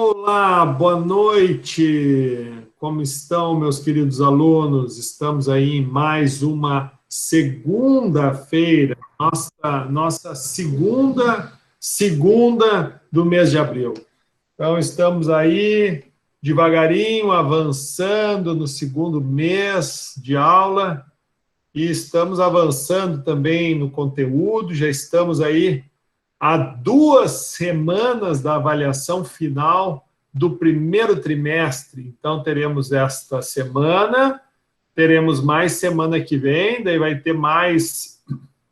Olá, boa noite. Como estão, meus queridos alunos? Estamos aí em mais uma segunda-feira, nossa segunda do mês de abril. Então, estamos aí devagarinho avançando no segundo mês de aula e estamos avançando também no conteúdo. Já estamos aí há 2 semanas da avaliação final do primeiro trimestre. Então, teremos esta semana, teremos mais semana que vem, daí vai ter mais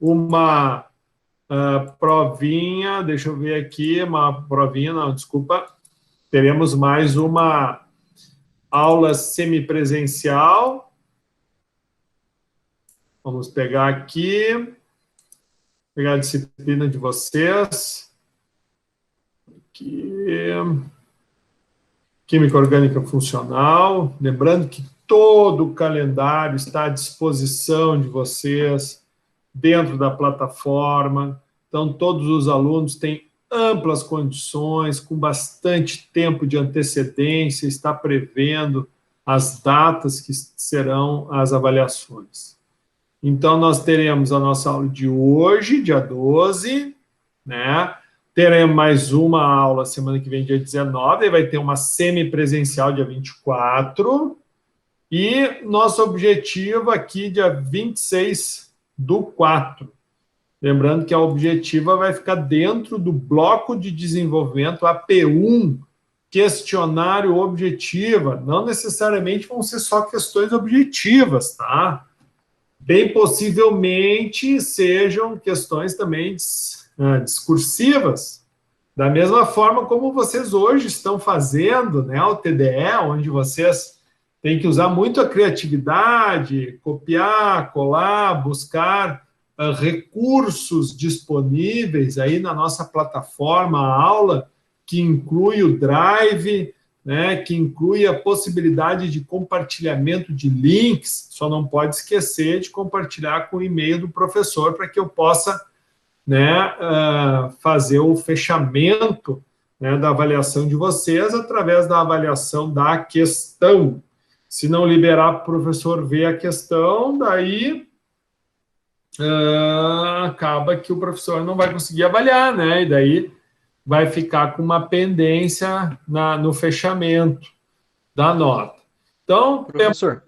uma provinha, deixa eu ver aqui, uma provinha, não, desculpa, teremos mais uma aula semipresencial. Vamos pegar aqui, pegar a disciplina de vocês. Aqui. Química Orgânica Funcional. Lembrando que todo o calendário está à disposição de vocês dentro da plataforma. Então, todos os alunos têm amplas condições, com bastante tempo de antecedência, está prevendo as datas que serão as avaliações. Então, nós teremos a nossa aula de hoje, dia 12, né? Teremos mais uma aula semana que vem, dia 19, aí vai ter uma semipresencial, dia 24, e nosso objetivo aqui, dia 26/4. Lembrando que a objetiva vai ficar dentro do bloco de desenvolvimento AP1, questionário objetiva. Não necessariamente vão ser só questões objetivas, tá? Bem possivelmente sejam questões também discursivas, da mesma forma como vocês hoje estão fazendo, né, o TDE, onde vocês têm que usar muito a criatividade, copiar, colar, buscar recursos disponíveis aí na nossa plataforma, a aula, que inclui o Drive, né, que inclui a possibilidade de compartilhamento de links. Só não pode esquecer de compartilhar com o e-mail do professor para que eu possa, né, fazer o fechamento, né, da avaliação de vocês através da avaliação da questão. Se não liberar para o professor ver a questão, daí acaba que o professor não vai conseguir avaliar, né? E daí vai ficar com uma pendência no fechamento da nota. Então, Professor,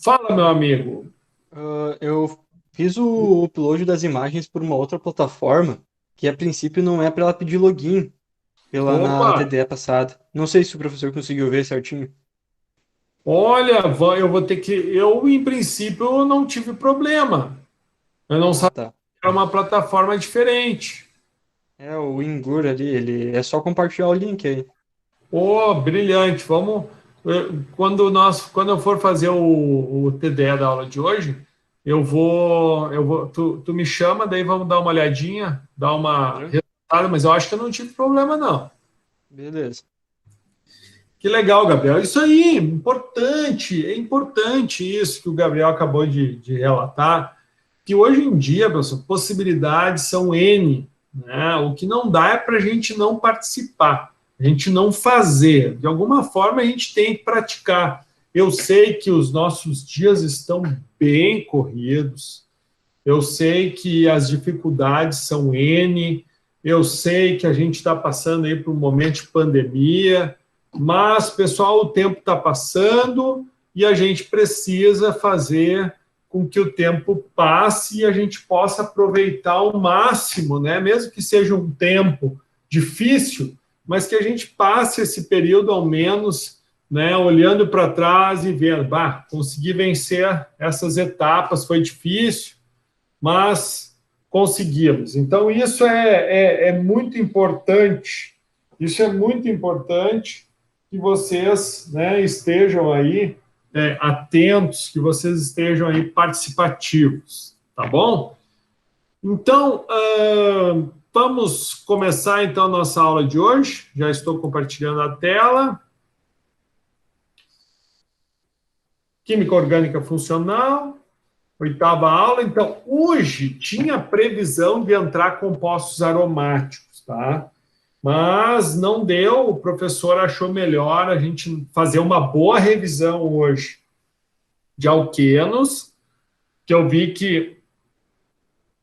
fala, meu amigo. eu fiz o upload das imagens por uma outra plataforma, que a princípio não é para ela pedir login na Opa, TDE passada. Não sei se o professor conseguiu ver certinho. olha, eu vou ter que... Eu, em princípio, não tive problema. Eu não Ah, sabia tá. que era uma plataforma diferente. É o Ingur ali, ele é só compartilhar o link aí. Oh, brilhante. Vamos... Quando eu for fazer o TDE da aula de hoje, tu me chama, daí vamos dar uma olhadinha, dar uma Aham. resultada, mas eu acho que eu não tive problema, não. Beleza. Que legal, Gabriel. Isso aí, importante, é importante isso que o Gabriel acabou de relatar, que hoje em dia, pessoal, possibilidades são N, né? O que não dá é para a gente não participar, a gente não fazer. De alguma forma, a gente tem que praticar. Eu sei que os nossos dias estão bem corridos, eu sei que as dificuldades são N, eu sei que a gente está passando aí por um momento de pandemia, mas, pessoal, o tempo está passando e a gente precisa fazer com que o tempo passe e a gente possa aproveitar ao máximo, né? Mesmo que seja um tempo difícil, mas que a gente passe esse período ao menos, né, olhando para trás e vendo, bah, consegui vencer essas etapas, foi difícil, mas conseguimos. Então, isso é muito importante. Isso é muito importante que vocês, né, estejam aí atentos, que vocês estejam aí participativos, tá bom? Então, vamos começar então a nossa aula de hoje. Já estou compartilhando a tela. Química Orgânica Funcional, 8ª aula. Então, hoje tinha previsão de entrar compostos aromáticos, tá? mas não deu, o professor achou melhor a gente fazer uma boa revisão hoje de alquenos, que eu vi que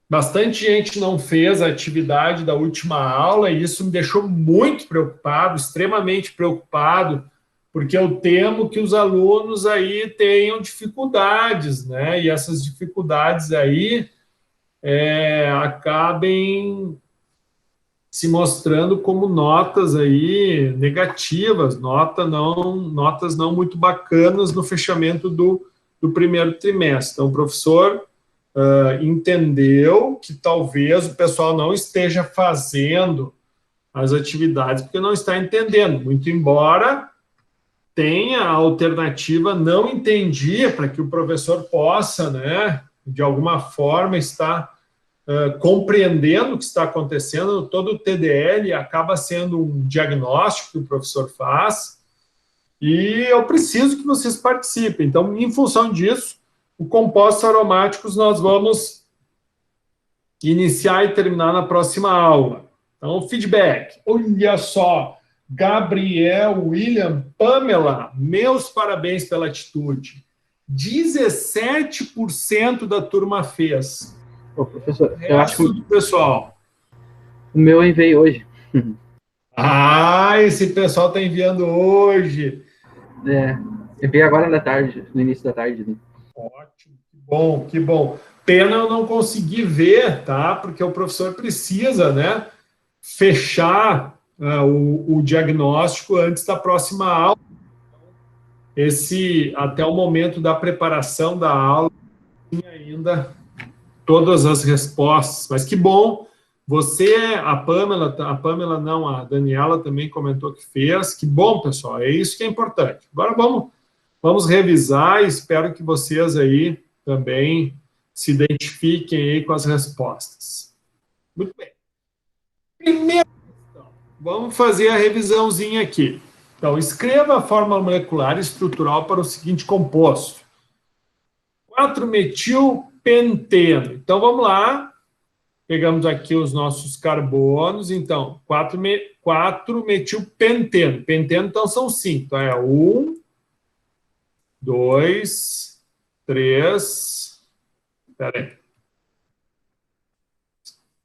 bastante gente não fez a atividade da última aula, e isso me deixou muito preocupado, extremamente preocupado, porque eu temo que os alunos aí tenham dificuldades, né? E essas dificuldades aí acabem se mostrando como notas aí negativas, notas não muito bacanas no fechamento do primeiro trimestre. Então, o professor entendeu que talvez o pessoal não esteja fazendo as atividades porque não está entendendo, muito embora tenha a alternativa não entendia para que o professor possa, né, de alguma forma, estar compreendendo o que está acontecendo. Todo o TDL acaba sendo um diagnóstico que o professor faz, e eu preciso que vocês participem. Então, em função disso, o compostos aromáticos nós vamos iniciar e terminar na próxima aula. Então, feedback. Olha só, Gabriel, William, Pamela, meus parabéns pela atitude. 17% da turma fez. Ô, professor, O resto do pessoal. O meu eu enviei hoje. Ah, esse pessoal está enviando hoje. Enviei agora na tarde, no início da tarde. Né? Ótimo, que bom, que bom. Pena eu não conseguir ver, tá? Porque o professor precisa, né, fechar o diagnóstico antes da próxima aula. Até o momento da preparação da aula, não tinha ainda todas as respostas. Mas que bom, a Pamela não, a Daniela também comentou que fez. Que bom, pessoal, é isso que é importante. Agora vamos revisar e espero que vocês aí também se identifiquem aí com as respostas. Muito bem. Primeira questão, vamos fazer a revisãozinha aqui. Então, escreva a fórmula molecular e estrutural para o seguinte composto. 4-metilpenteno. Então, vamos lá. Pegamos aqui os nossos carbonos. Então, 4-metilpenteno. Penteno, então, são 5. Então, é 1, 2, 3... Espera aí.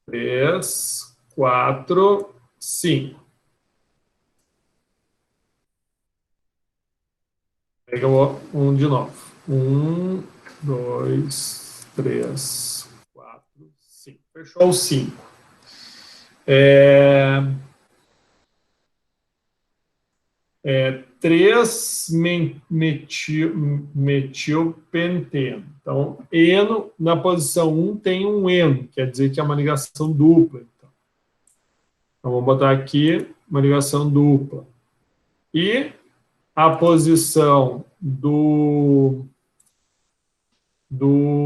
3, 4, 5. Pega um de novo. 1, 2, 3, 4, 5. Fechou o 5. 3-metilpenteno. Então, eno, na posição 1 tem um eno, quer dizer que é uma ligação dupla. Então, vamos botar aqui uma ligação dupla. E a posição do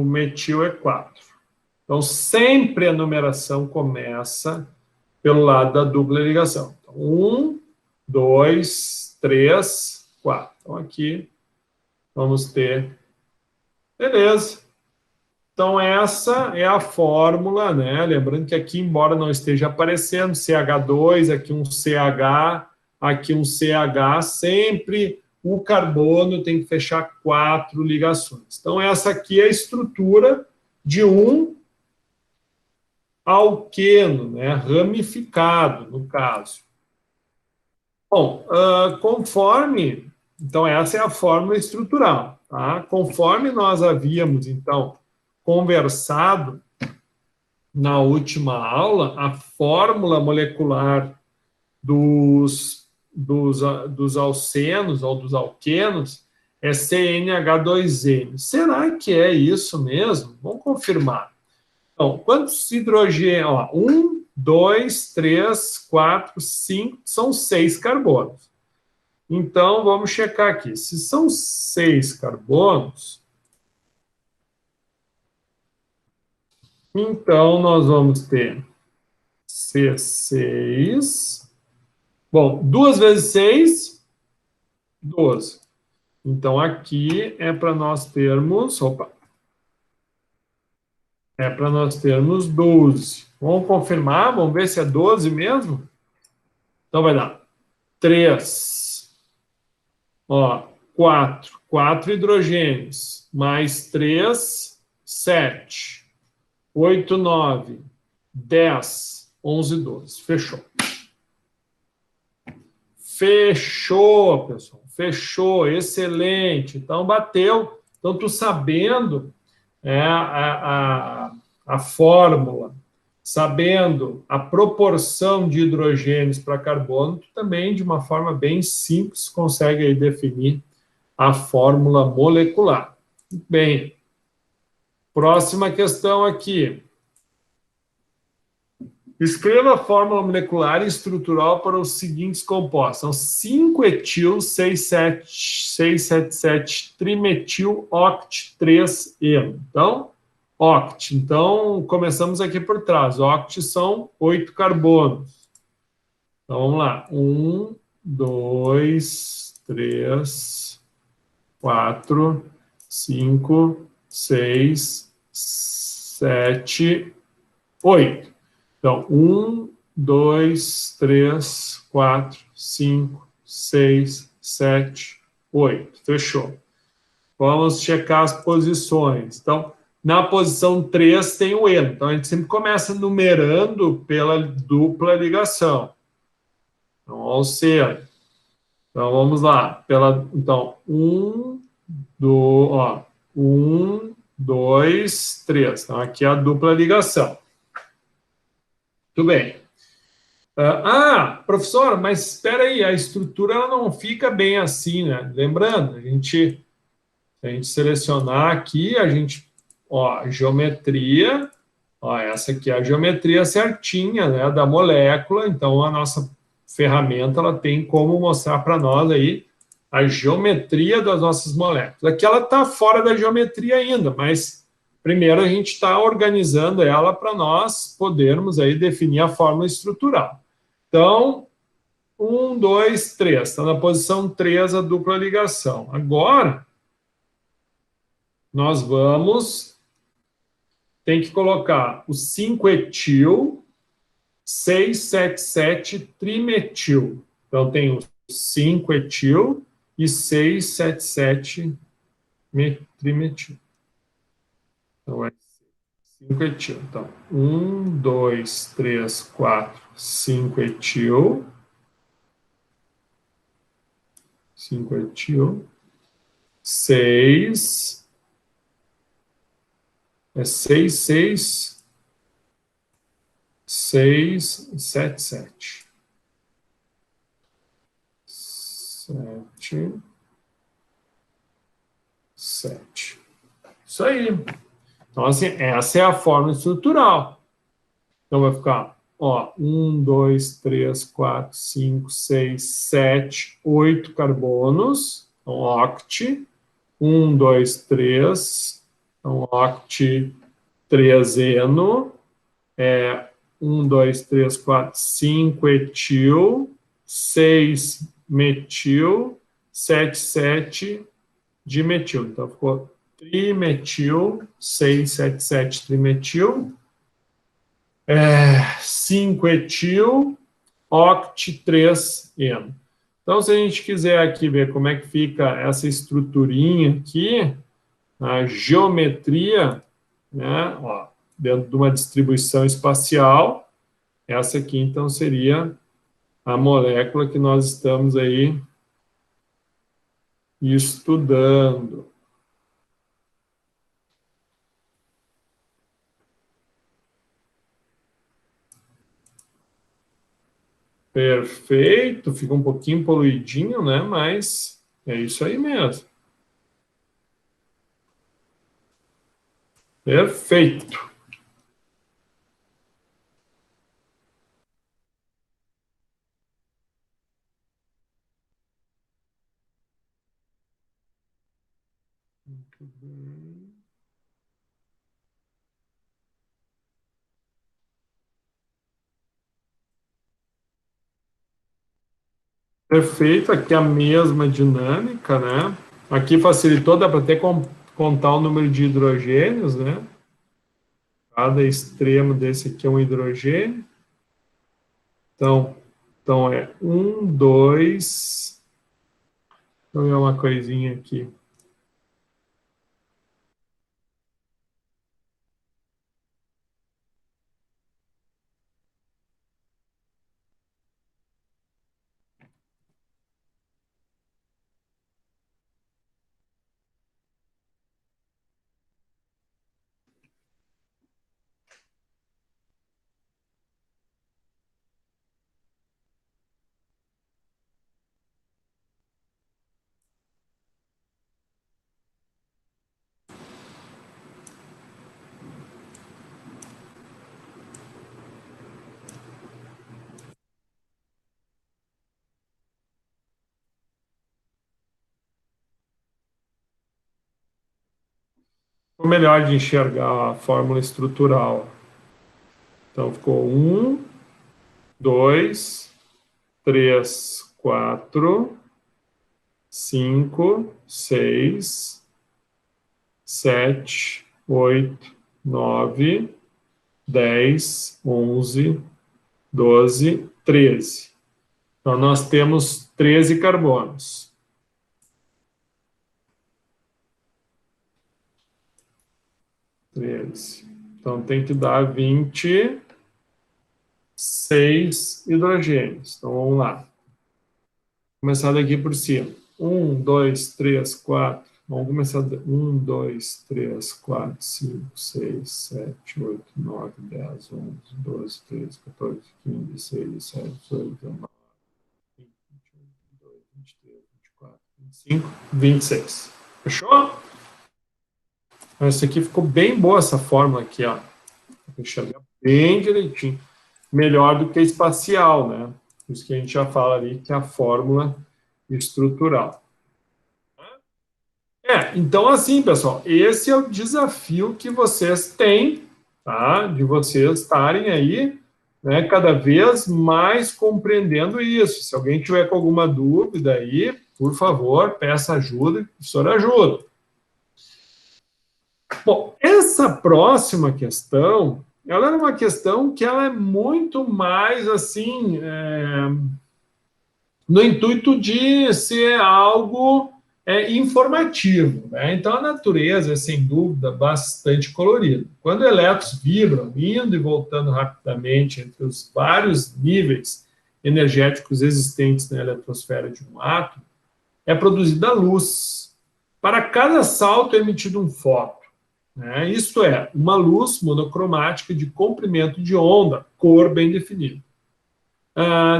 metil é 4. Então, sempre a numeração começa pelo lado da dupla ligação. Então, 1, 2, 3, 4. Então, aqui vamos ter... Beleza. Então, essa é a fórmula, né? Lembrando que aqui, embora não esteja aparecendo, CH2, aqui um CH, aqui um CH, sempre o carbono tem que fechar 4 ligações. Então, essa aqui é a estrutura de um alqueno, né? Ramificado, no caso. Bom, conforme... Então, essa é a fórmula estrutural, tá? Conforme nós havíamos, então, conversado na última aula, a fórmula molecular dos alcenos ou dos alquenos é CnH2n. Será que é isso mesmo? Vamos confirmar. Então, quantos hidrogênios? 1, 2, 3, 4, 5, são 6 carbonos. Então, vamos checar aqui. Se são 6 carbonos, então nós vamos ter C6. Bom, 2 vezes 6, 12. Então, aqui é para nós termos... Opa! É para nós termos 12. Vamos confirmar? Vamos ver se é 12 mesmo? Então, vai dar 3, ó, 4 hidrogênios, mais 3, 7, 8, 9, 10, 11, 12. Fechou. Fechou, pessoal. Fechou. Excelente. Então, bateu. Então, tu sabendo a fórmula, sabendo a proporção de hidrogênios para carbono, tu também, de uma forma bem simples, consegue aí definir a fórmula molecular. Bem, próxima questão aqui. Escreva a fórmula molecular e estrutural para os seguintes compostos. São 5-etil 677 trimetil oct 3-eno. Então, oct. Então, começamos aqui por trás. Oct são 8 carbonos. Então, vamos lá. 1, 2, 3, 4, 5, 6, 7, 8. Então, 1, 2, 3, 4, 5, 6, 7, 8. Fechou. Vamos checar as posições. Então, na posição 3 tem o eno. Então, a gente sempre começa numerando pela dupla ligação. Então, ao ser. Então, vamos lá. Então, 1, 2, 3. Então, aqui é a dupla ligação. Muito bem. Professor, mas espera aí, a estrutura ela não fica bem assim, né? Lembrando, a gente selecionar aqui, geometria, essa aqui é a geometria certinha, né, da molécula, então a nossa ferramenta ela tem como mostrar para nós aí a geometria das nossas moléculas. Aqui ela está fora da geometria ainda, mas primeiro a gente está organizando ela para nós podermos aí definir a fórmula estrutural. Então, 1, 2, 3, está na posição 3 a dupla ligação. Agora, nós tem que colocar o 5-etil 677 trimetil. Então, tem o 5-etil e 677 trimetil. Então, é 5-etil. Então, 1, 2, 3, 4, 5-etil. 5-etil. 6. É 6, 7, 7. 7. 7. Isso aí. Então, assim, essa é a fórmula estrutural. Então, vai ficar, 1, 2, 3, 4, 5, 6, 7, 8 carbonos. Então, oct. 1, 2, 3. Então, oct 3-eno. 1, 2, 3, 4, 5 etil. 6 metil. 7, 7 dimetil. Então, ficou trimetil, 677 trimetil, 5-etil, oct 3-eno. Então, se a gente quiser aqui ver como é que fica essa estruturinha aqui, a geometria, né, dentro de uma distribuição espacial, essa aqui, então, seria a molécula que nós estamos aí estudando. Perfeito, fica um pouquinho poluidinho, né? Mas é isso aí mesmo. Perfeito. Muito bem. Perfeito, aqui a mesma dinâmica, né? Aqui facilitou, dá para até contar o número de hidrogênios, né? Cada extremo desse aqui é um hidrogênio. Então, Então, é 1, 2... Deixa eu ver uma coisinha aqui. Ficou melhor de enxergar a fórmula estrutural. Então, ficou 1, 2, 3, 4, 5, 6, 7, 8, 9, 10, 11, 12, 13. Então, nós temos 13 carbonos. 13. Então, tem que dar 26 hidrogênios. Então, vamos lá. Vou começar daqui por cima. 1, 2, 3, 4. Vamos começar. 1, 2, 3, 4, 5, 6, 7, 8, 9, 10, 11, 12, 13, 14, 15, 16, 17, 18, 19, 20, 21, 22, 23, 24, 25, 26. Fechou? Essa aqui ficou bem boa, essa fórmula aqui, ó. Enxergar bem direitinho. Melhor do que a espacial, né? Por isso que a gente já fala ali que é a fórmula estrutural. Então assim, pessoal, esse é o desafio que vocês têm, tá? De vocês estarem aí, né, cada vez mais compreendendo isso. Se alguém tiver com alguma dúvida aí, por favor, peça ajuda, que o professor ajuda. Bom, essa próxima questão, ela é uma questão que ela é muito mais, assim, no intuito de ser algo informativo, né? Então, a natureza é, sem dúvida, bastante colorida. Quando elétrons vibram, indo e voltando rapidamente entre os vários níveis energéticos existentes na eletrosfera de um átomo, é produzida luz. Para cada salto é emitido um fóton. Né? Isto é, uma luz monocromática de comprimento de onda, cor bem definida.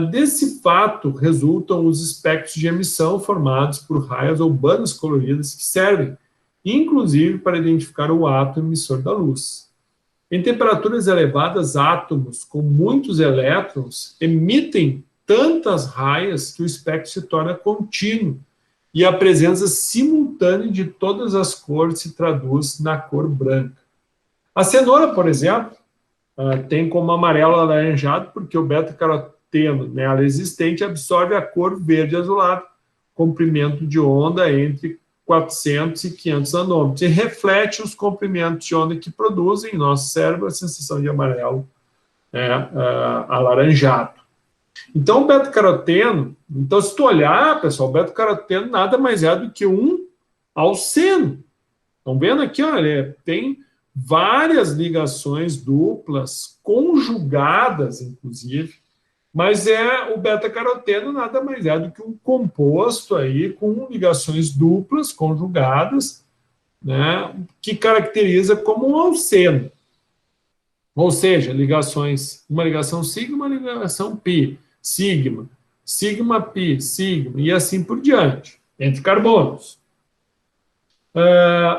Desse fato resultam os espectros de emissão formados por raias ou bandas coloridas que servem, inclusive, para identificar o átomo emissor da luz. Em temperaturas elevadas, átomos com muitos elétrons emitem tantas raias que o espectro se torna contínuo, e a presença simultânea de todas as cores se traduz na cor branca. A cenoura, por exemplo, tem como amarelo alaranjado porque o beta-caroteno nela existente absorve a cor verde azulado, comprimento de onda entre 400 e 500 nanômetros, e reflete os comprimentos de onda que produzem em nosso cérebro a sensação de amarelo alaranjado. Então, o beta-caroteno, então, se tu olhar, pessoal, o beta-caroteno nada mais é do que um alceno. Estão vendo aqui, olha, tem várias ligações duplas, conjugadas, inclusive, mas o beta-caroteno nada mais é do que um composto aí com ligações duplas, conjugadas, né, que caracteriza como um alceno. Ou seja, ligações, uma ligação sigma, uma ligação pi. Sigma, sigma pi, sigma, e assim por diante, entre carbonos.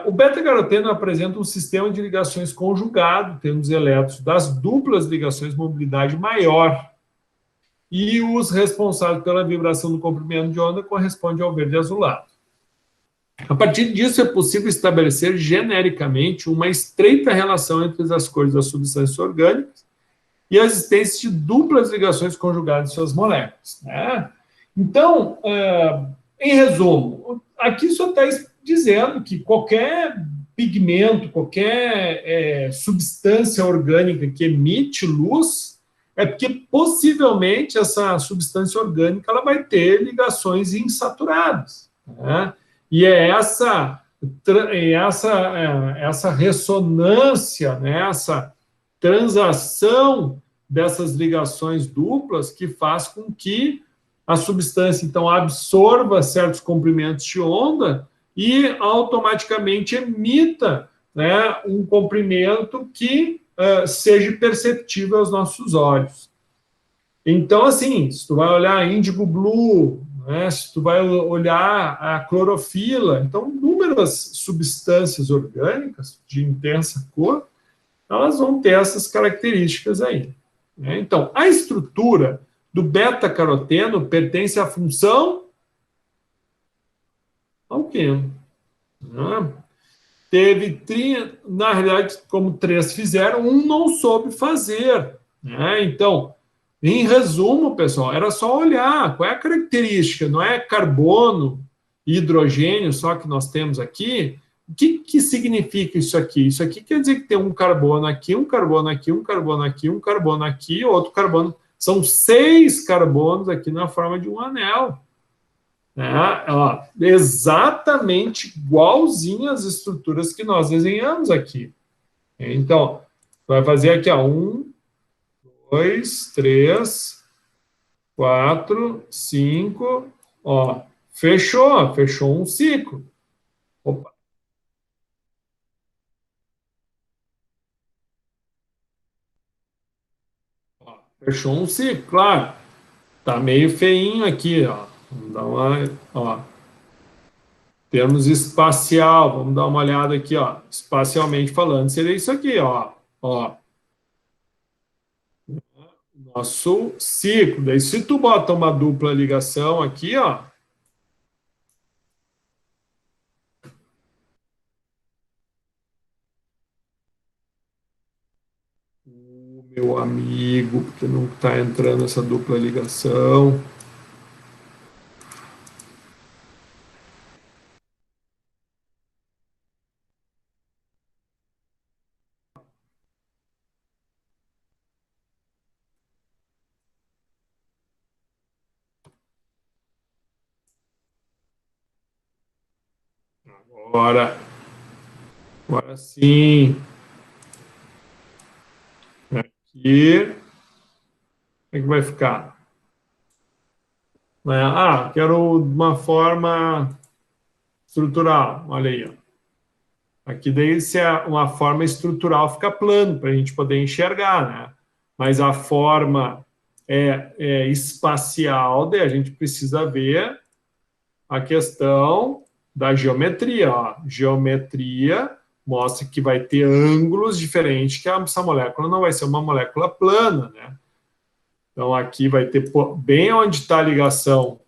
O beta-caroteno apresenta um sistema de ligações conjugado, tendo os elétrons das duplas ligações mobilidade maior, e os responsáveis pela vibração do comprimento de onda correspondem ao verde azulado. A partir disso, é possível estabelecer genericamente uma estreita relação entre as cores das substâncias orgânicas e a existência de duplas ligações conjugadas em suas moléculas. Né? Então, em resumo, aqui só está dizendo que qualquer pigmento, qualquer substância orgânica que emite luz, é porque possivelmente essa substância orgânica ela vai ter ligações insaturadas, né? E é essa ressonância, né? Essa transação dessas ligações duplas que faz com que a substância, então, absorva certos comprimentos de onda e automaticamente emita, né, um comprimento que seja perceptível aos nossos olhos. Então, assim, se tu vai olhar índigo blue, né, se tu vai olhar a clorofila, então, inúmeras substâncias orgânicas de intensa cor, elas vão ter essas características aí, né? Então, a estrutura do beta-caroteno pertence à função alqueno, né? Teve, na realidade, como 3 fizeram, um não soube fazer, né? Então, em resumo, pessoal, era só olhar qual é a característica, não é carbono e hidrogênio só que nós temos aqui. O que significa isso aqui? Isso aqui quer dizer que tem um carbono aqui, um carbono aqui, um carbono aqui, um carbono aqui, outro carbono. São 6 carbonos aqui na forma de um anel. Ó, exatamente igualzinho às estruturas que nós desenhamos aqui. Então, vai fazer aqui, ó, 1, 2, 3, 4, 5, ó, fechou um ciclo. Opa. Ó, fechou um ciclo, claro. Tá meio feinho aqui, ó. Vamos dar uma, ó. Termos espacial, vamos dar uma olhada aqui, ó. Espacialmente falando, seria isso aqui, ó. Ó. Nosso ciclo. Daí, se tu bota uma dupla ligação aqui, ó. Meu amigo, porque não está entrando essa dupla ligação. Agora sim. Aqui. Como é que vai ficar? Quero uma forma estrutural. Olha aí, ó. Aqui daí, se é uma forma estrutural, fica plano, para a gente poder enxergar, né? Mas a forma é espacial, daí a gente precisa ver a questão da geometria. Ó. Geometria mostra que vai ter ângulos diferentes, que essa molécula não vai ser uma molécula plana, né? Então, aqui vai ter bem onde está a ligação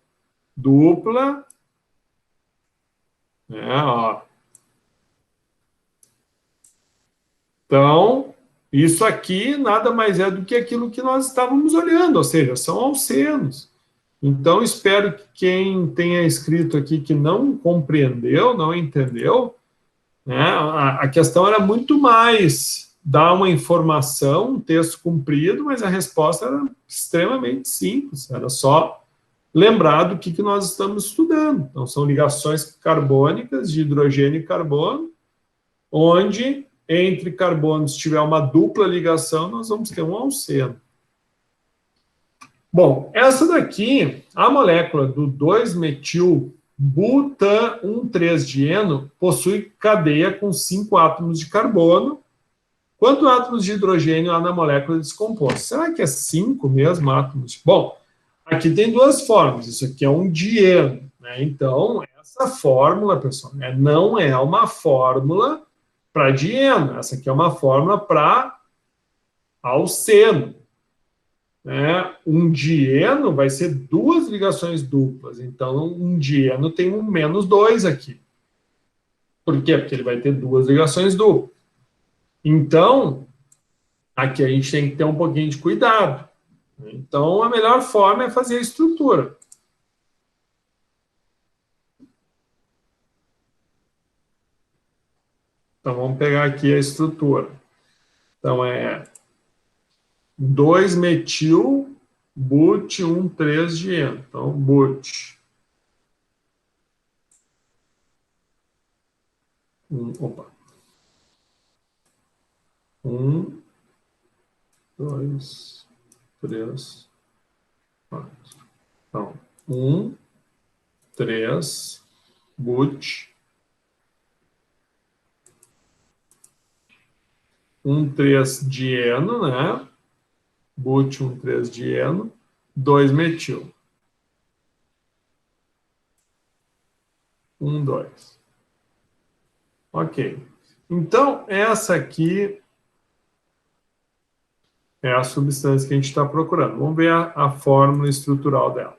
dupla, né? Ó. Então, isso aqui nada mais é do que aquilo que nós estávamos olhando, ou seja, são alcenos. Então, espero que quem tenha escrito aqui que não compreendeu, não entendeu, né, a questão era muito mais dar uma informação, um texto comprido, mas a resposta era extremamente simples, era só lembrar do que nós estamos estudando. Então, são ligações carbônicas de hidrogênio e carbono, onde entre carbonos tiver uma dupla ligação, nós vamos ter um alceno. Bom, essa daqui, a molécula do 2-metil-butan-1,3-dieno possui cadeia com 5 átomos de carbono. Quantos átomos de hidrogênio há na molécula descomposta? Será que é 5 mesmo átomos? Bom, aqui tem duas formas. Isso aqui é um dieno, né? Então, essa fórmula, pessoal, né, não é uma fórmula para dieno. Essa aqui é uma fórmula para alceno. Né? Um dieno vai ser 2 ligações duplas. Então, um dieno tem um -2 aqui. Por quê? Porque ele vai ter 2 ligações duplas. Então, aqui a gente tem que ter um pouquinho de cuidado. Então, a melhor forma é fazer a estrutura. Então, vamos pegar aqui a estrutura. Então, 2-metil, but 1,3-dieno. Então, but. Opa. 1, 2, 3, 4. Então, 1, 3, but, 1,3-dieno, né? But 1,3-dieno, 2-metil. 1, 2. Ok. Então, essa aqui é a substância que a gente está procurando. Vamos ver a fórmula estrutural dela.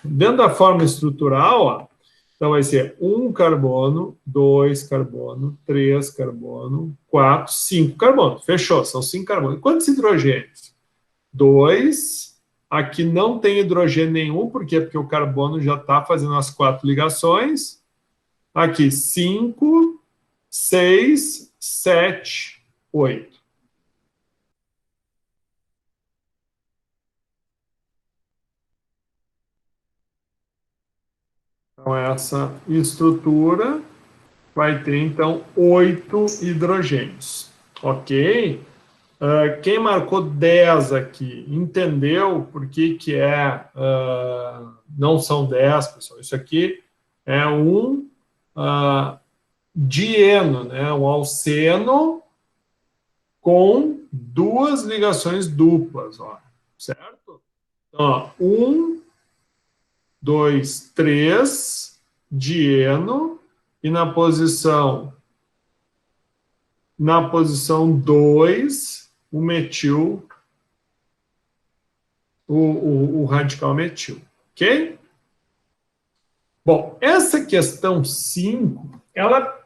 Dentro da fórmula estrutural, ó, então vai ser 1 carbono, 2 carbono, 3 carbono, 4, 5 carbono. Fechou, são 5 carbonos. Quantos hidrogênios? 2. Aqui não tem hidrogênio nenhum, por quê? Porque o carbono já está fazendo as 4 ligações. Aqui, 5, 6, 7, 8. Então, essa estrutura vai ter, então, 8 hidrogênios. Ok? Quem marcou 10 aqui, entendeu por que não são 10, pessoal? Isso aqui é um dieno, né? Um alceno com 2 ligações duplas, ó, certo? Então, ó, 1, 2, 3, dieno, e na posição 2, o metil, o radical metil, ok? Bom, essa questão 5, ela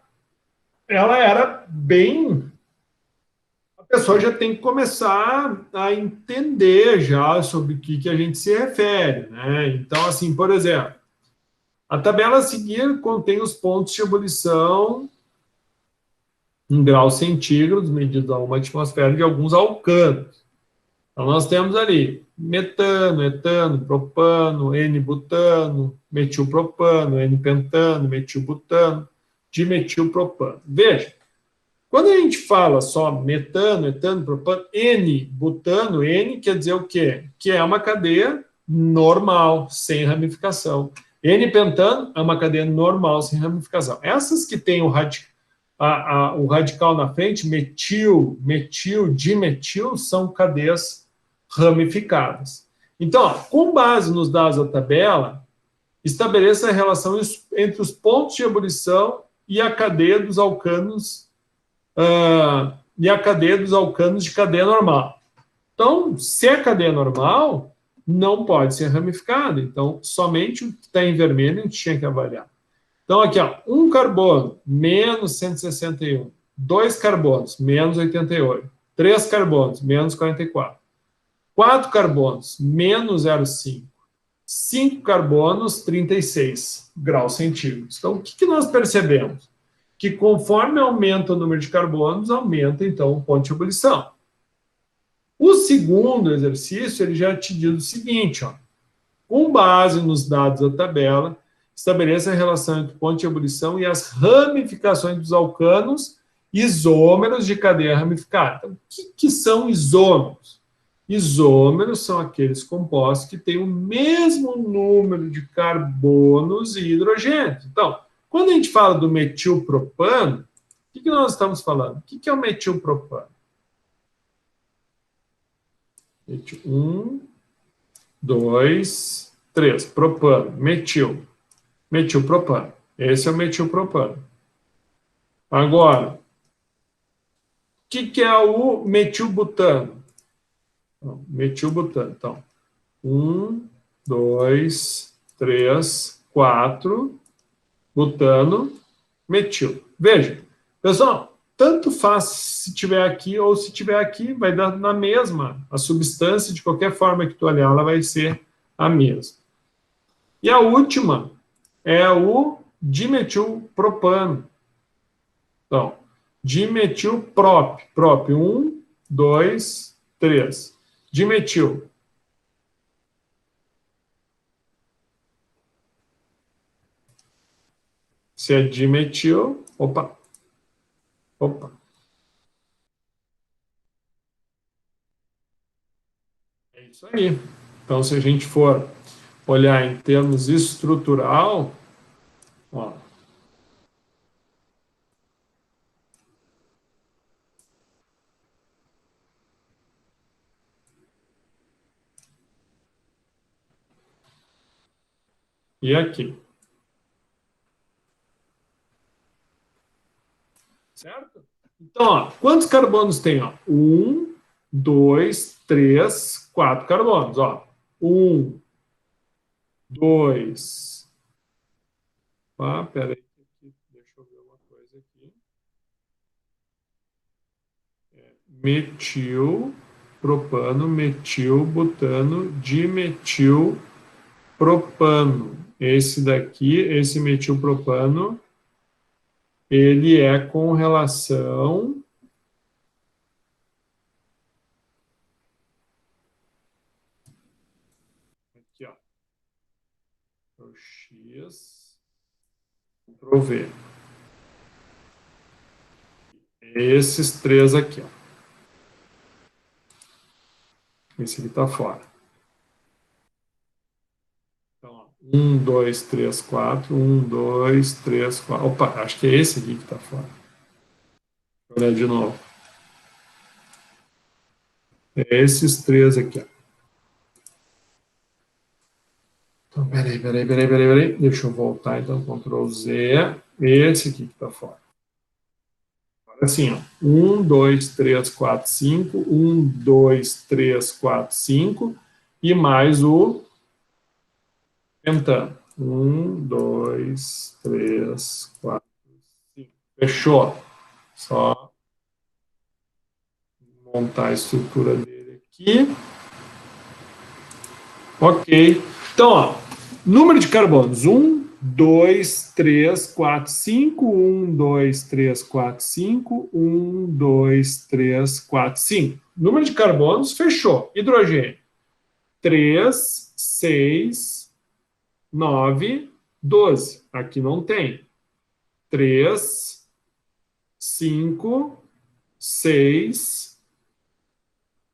era bem... A pessoa já tem que começar a entender já sobre o que a gente se refere, né? Então, assim, por exemplo, a tabela a seguir contém os pontos de ebulição em graus centígrados, medidos a uma atmosfera, de alguns alcanos. Então, nós temos ali metano, etano, propano, N-butano, metilpropano, N-pentano, metilbutano, dimetilpropano. Veja, quando a gente fala só metano, etano, propano, N-butano, N quer dizer o quê? Que é uma cadeia normal, sem ramificação. N-pentano é uma cadeia normal, sem ramificação. Essas que têm o radical na frente, metil, dimetil, são cadeias ramificadas. Então, ó, com base nos dados da tabela, estabeleça a relação entre os pontos de ebulição e a cadeia dos alcanos de cadeia normal. Então, se é cadeia normal, não pode ser ramificada. Então, somente o que está em vermelho a gente tinha que avaliar. Então, aqui, ó, 1 carbono, menos 161. 2 carbonos, menos 88. 3 carbonos, menos 44. 4 carbonos, menos 0,5. 5 carbonos, 36 graus centígrados. Então, o que nós percebemos? Que conforme aumenta o número de carbonos, aumenta, então, o ponto de ebulição. O segundo exercício, ele já te diz o seguinte, ó, com base nos dados da tabela, estabeleça a relação entre o ponto de ebulição e as ramificações dos alcanos isômeros de cadeia ramificada. Então, o que são isômeros? Isômeros são aqueles compostos que têm o mesmo número de carbonos e hidrogênios. Então, quando a gente fala do metilpropano, o que nós estamos falando? O que é o metilpropano? 1, 2, 3. Propano, metilpropano. Esse é o metilpropano. Agora, o que é o metilbutano? Metilbutano. Então, 1, 2, 3, 4, butano, metil. Veja, pessoal, tanto faz se tiver aqui ou se tiver aqui, vai dar na mesma. A substância, de qualquer forma que tu olhar, ela vai ser a mesma. E a última é o dimetilpropano. Então, dimetilprop. 1, 2, 3. Dimetil. Se é dimetil, opa. É isso aí. Então, se a gente for olhar em termos estrutural, ó. E aqui. Certo? Então, ó, quantos carbonos tem? Ó? 1, 2, 3, 4 carbonos. Ó. 1, 2. Ah, peraí. Deixa eu ver uma coisa aqui. Metil, propano, metil, butano, dimetil, propano. Esse daqui, esse metilpropano, ele é com relação aqui, ó. O X, Ctrl V. Esses três aqui, ó. Esse aqui tá fora. Então, ó, 1, 2, 3, 4. 1, 2, 3, 4. Opa, acho que é esse aqui que tá fora. Vou olhar de novo. É esses três aqui, ó. Então, peraí. Deixa eu voltar, então, Ctrl Z. Esse aqui que tá fora. Agora assim, ó. 1, 2, 3, 4, 5. 1, 2, 3, 4, 5. E mais o pentano. 1, 2, 3, 4, 5. Fechou. Só montar a estrutura dele aqui. Ok. Então, ó, número de carbonos. 1, 2, 3, 4, 5. 1, 2, 3, 4, 5. 1, 2, 3, 4, 5. Número de carbonos, fechou. Hidrogênio. 3, 6, 9, 12. Aqui não tem. 3, 5, 6,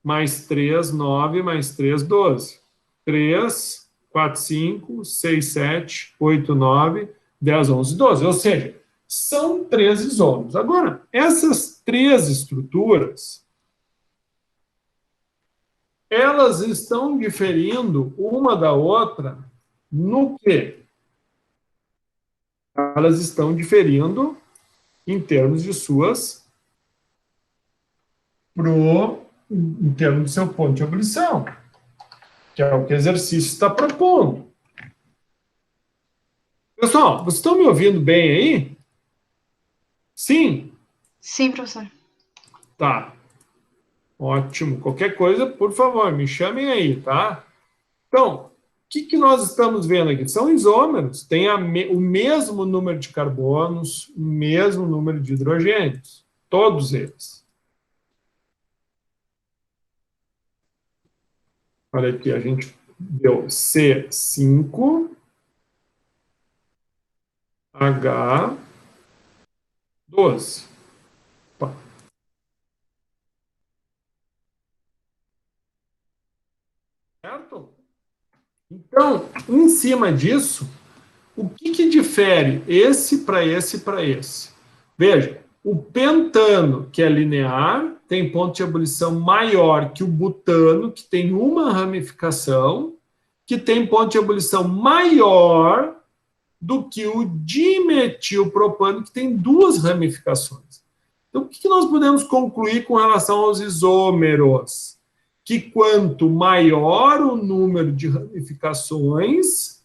mais 3, 9, mais 3, 12. 3, 4, 5, 6, 7, 8, 9, 10, 11, 12. Ou seja, são 3 isômeros. Agora, essas 3 estruturas, elas estão diferindo uma da outra no quê? Elas estão diferindo em termos de suas em termos do seu ponto de ebulição, que é o que o exercício está propondo. Pessoal, vocês estão me ouvindo bem aí? Sim? Sim, professor. Tá. Ótimo. Qualquer coisa, por favor, me chamem aí, tá? Então, o que nós estamos vendo aqui? São isômeros, tem o mesmo número de carbonos, o mesmo número de hidrogênios, todos eles. Olha aqui, a gente deu C5, H12. Opa. Certo? Então, em cima disso, o que difere esse para esse para esse? Veja, o pentano, que é linear, tem ponto de ebulição maior que o butano, que tem uma ramificação, que tem ponto de ebulição maior do que o dimetilpropano, que tem 2 ramificações. Então, o que nós podemos concluir com relação aos isômeros? Que quanto maior o número de ramificações,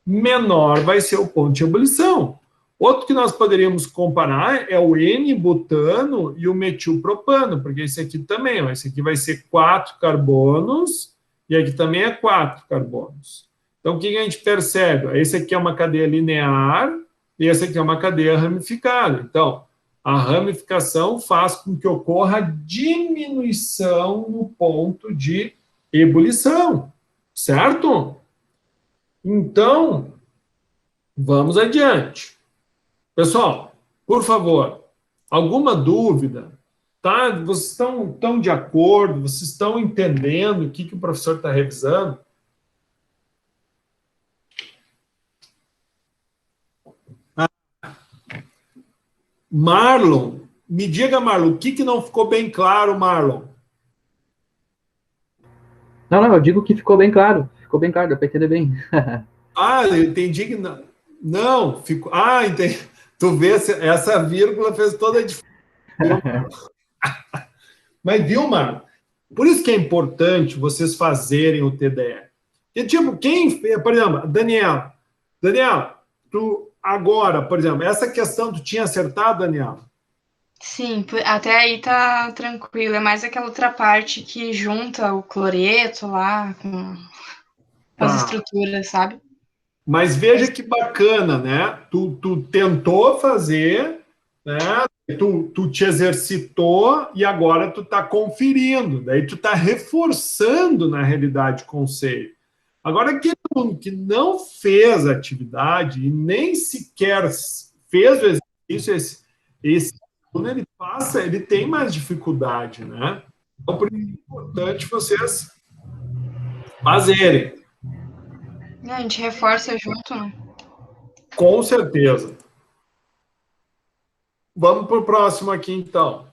menor vai ser o ponto de ebulição. Outro que nós poderíamos comparar é o N-butano e o metilpropano, porque esse aqui também, ó, esse aqui vai ser 4 carbonos e aqui também é 4 carbonos. Então, o que a gente percebe? Esse aqui é uma cadeia linear e esse aqui é uma cadeia ramificada. Então, A ramificação faz com que ocorra diminuição no ponto de ebulição, certo? Então, vamos adiante. Pessoal, por favor, alguma dúvida? Tá? Vocês estão de acordo? Vocês estão entendendo o que o professor está revisando? Marlon, me diga, Marlon, o que não ficou bem claro, Marlon? Não, eu digo que ficou bem claro. Ficou bem claro, deu para entender bem. Eu entendi que não. Não, ficou. Entendi. Tu vê, essa vírgula fez toda a diferença. Mas, viu, Marlon? Por isso que é importante vocês fazerem o TDE. E, tipo, por exemplo, Daniel, tu agora, por exemplo, essa questão tu tinha acertado, Daniel? Sim, até aí tá tranquilo. É mais aquela outra parte que junta o cloreto lá com as estruturas, sabe? Mas veja que bacana, né? Tu tentou fazer, né? Tu te exercitou e agora tu está conferindo. Daí tu está reforçando, na realidade, o conceito. Agora, aquele aluno que não fez a atividade e nem sequer fez o exercício, esse aluno ele tem mais dificuldade, né? Então, por isso é importante vocês fazerem. A gente reforça junto, né? Com certeza. Vamos para o próximo aqui, então.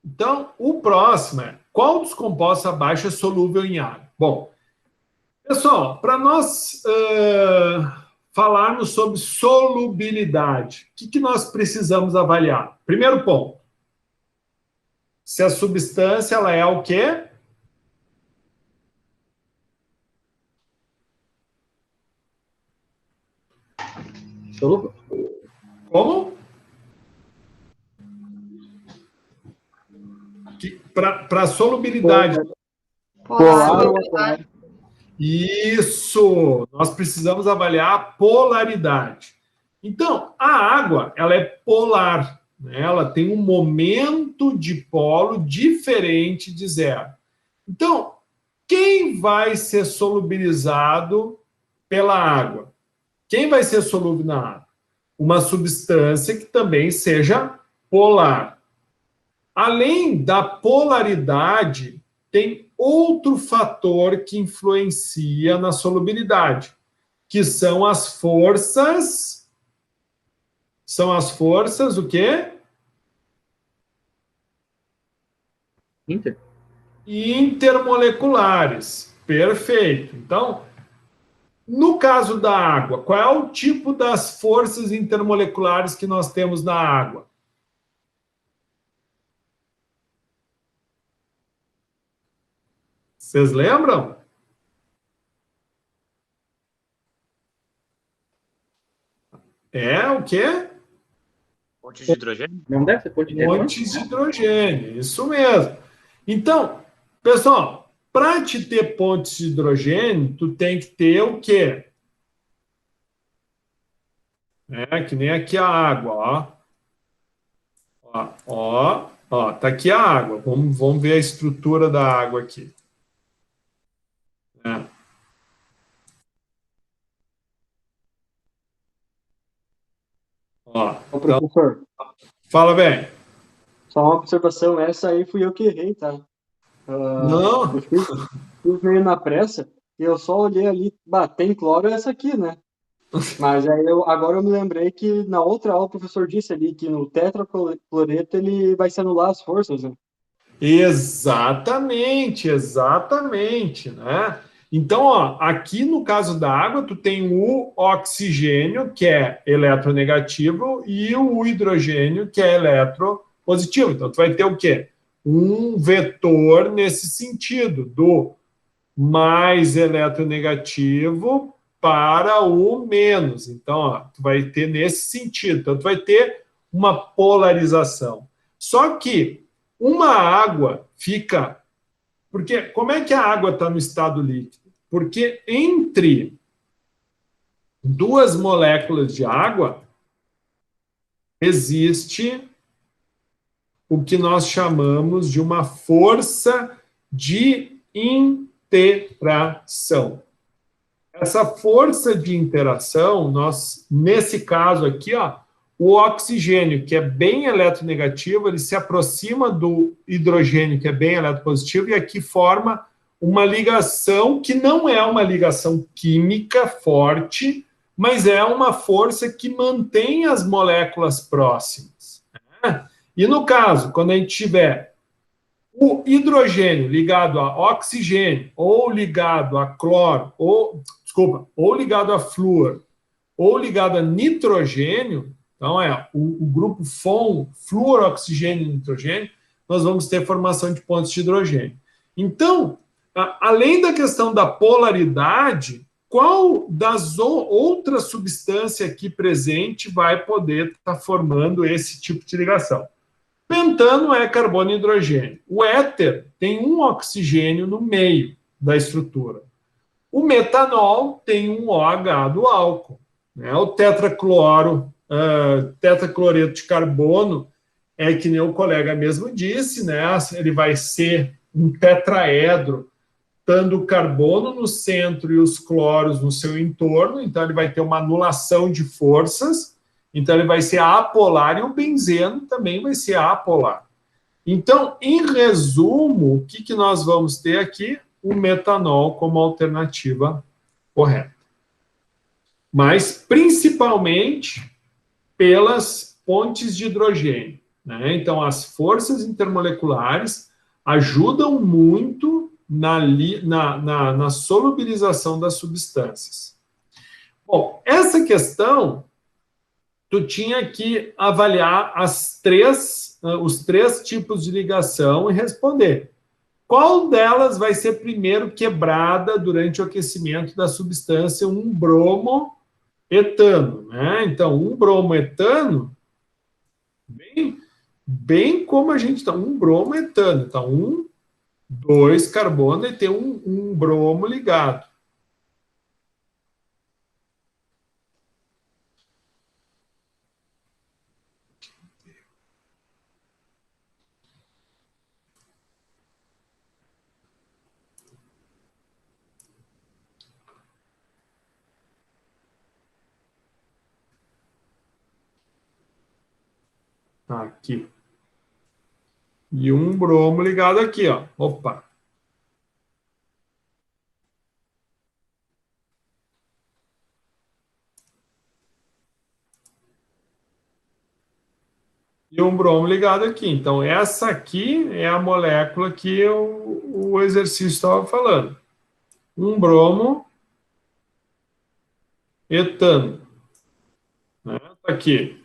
Então, o próximo é: qual dos compostos abaixo é solúvel em água? Bom, pessoal, para nós falarmos sobre solubilidade, o que nós precisamos avaliar? Primeiro ponto: se a substância ela é o quê? Solúvel? Como? Para solubilidade. Polar. Isso! Nós precisamos avaliar a polaridade. Então, a água, ela é polar, né? Ela tem um momento de polo diferente de zero. Então, quem vai ser solubilizado pela água? Quem vai ser solúvel na água? Uma substância que também seja polar. Além da polaridade, tem outro fator que influencia na solubilidade, que são as forças. São as forças o quê? Intermoleculares. Perfeito. Então, no caso da água, qual é o tipo das forças intermoleculares que nós temos na água? Vocês lembram? É o quê? Pontes de hidrogênio? Não deve ser ponte de hidrogênio? Pontes de hidrogênio, isso mesmo. Então, pessoal, para te ter pontes de hidrogênio, tu tem que ter o quê? Que nem aqui a água, ó. Tá aqui a água. Vamos ver a estrutura da água aqui. Ô, professor, Fala bem. só uma observação, essa aí fui eu que errei, tá? Não. Eu fiz meio na pressa e eu só olhei ali, tem cloro é essa aqui, né? Mas aí agora eu me lembrei que na outra aula o professor disse ali que no tetracloreto ele vai se anular as forças, né? Exatamente, né? Então, ó, aqui no caso da água, tu tem o oxigênio, que é eletronegativo, e o hidrogênio, que é eletropositivo. Então, tu vai ter o quê? Um vetor nesse sentido, do mais eletronegativo para o menos. Então, ó, tu vai ter nesse sentido. Então, tu vai ter uma polarização. Só que uma água fica... Porque como é que a água está no estado líquido? Porque entre duas moléculas de água existe o que nós chamamos de uma força de interação. Essa força de interação, nesse caso aqui, ó, o oxigênio, que é bem eletronegativo, ele se aproxima do hidrogênio, que é bem eletropositivo, e aqui forma uma ligação que não é uma ligação química forte, mas é uma força que mantém as moléculas próximas. Né? E no caso, quando a gente tiver o hidrogênio ligado a oxigênio, ou ligado a cloro, ou ligado a flúor, ou ligado a nitrogênio, então o grupo FON, flúor, oxigênio e nitrogênio, nós vamos ter formação de pontos de hidrogênio. Então, além da questão da polaridade, qual das outras substâncias aqui presente vai poder estar formando esse tipo de ligação? Pentano é carbono e hidrogênio. O éter tem um oxigênio no meio da estrutura. O metanol tem um OH do álcool. Né? O tetracloreto de carbono é que nem o colega mesmo disse, né? Ele vai ser um tetraedro, tendo o carbono no centro e os cloros no seu entorno, então ele vai ter uma anulação de forças, então ele vai ser apolar, e o benzeno também vai ser apolar. Então, em resumo, o que nós vamos ter aqui? O metanol como alternativa correta. Mas, principalmente, pelas pontes de hidrogênio. Né? Então, as forças intermoleculares ajudam muito na solubilização das substâncias. Bom, essa questão, tu tinha que avaliar os três tipos de ligação e responder. Qual delas vai ser primeiro quebrada durante o aquecimento da substância 1-bromoetano? Né? Então, 1-bromoetano, bem como a gente está, 1-bromoetano. Então, 2 carbono e tem um bromo ligado. Aqui. E um bromo ligado aqui, ó. Opa. E um bromo ligado aqui. Então, essa aqui é a molécula que o exercício estava falando. Um bromo etano. Né? Tá aqui.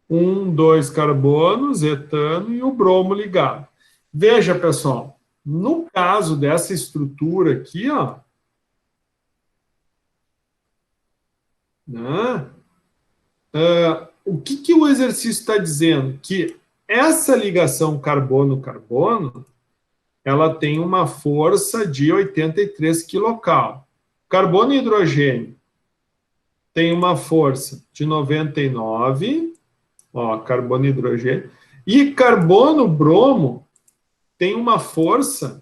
2 carbonos, etano e o bromo ligado. Veja, pessoal, no caso dessa estrutura aqui, ó, né, o que o exercício está dizendo? Que essa ligação carbono-carbono, ela tem uma força de 83 kcal. Carbono e hidrogênio tem uma força de 99, ó, carbono e hidrogênio, e carbono-bromo tem uma força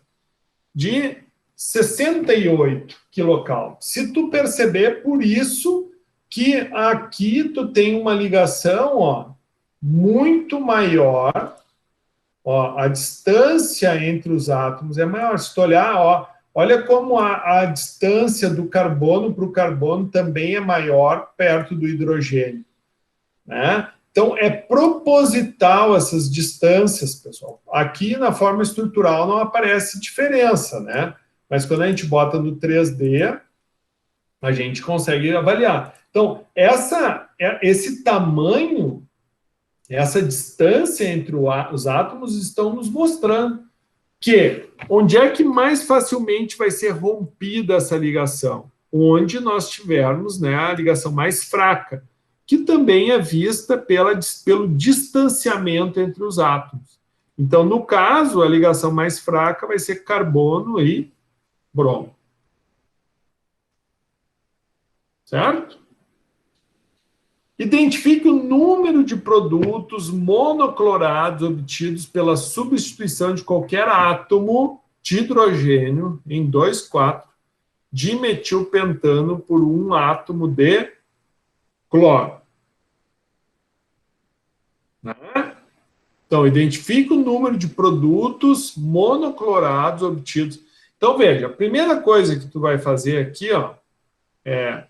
de 68 kcal. Se tu perceber, por isso que aqui tu tem uma ligação, ó, muito maior, ó, a distância entre os átomos é maior. Se tu olhar, ó, olha como a distância do carbono para o carbono também é maior perto do hidrogênio, né? Então, é proposital essas distâncias, pessoal. Aqui, na forma estrutural, não aparece diferença, né? Mas quando a gente bota no 3D, a gente consegue avaliar. Então, esse tamanho, essa distância entre os átomos estão nos mostrando que onde é que mais facilmente vai ser rompida essa ligação? Onde nós tivermos, né, a ligação mais fraca, que também é vista pelo distanciamento entre os átomos. Então, no caso, a ligação mais fraca vai ser carbono e bromo. Certo? Identifique o número de produtos monoclorados obtidos pela substituição de qualquer átomo de hidrogênio em 2,4 dimetilpentano por um átomo de cloro. Né? Então, identifique o número de produtos monoclorados obtidos. Então, veja, a primeira coisa que tu vai fazer aqui, ó, é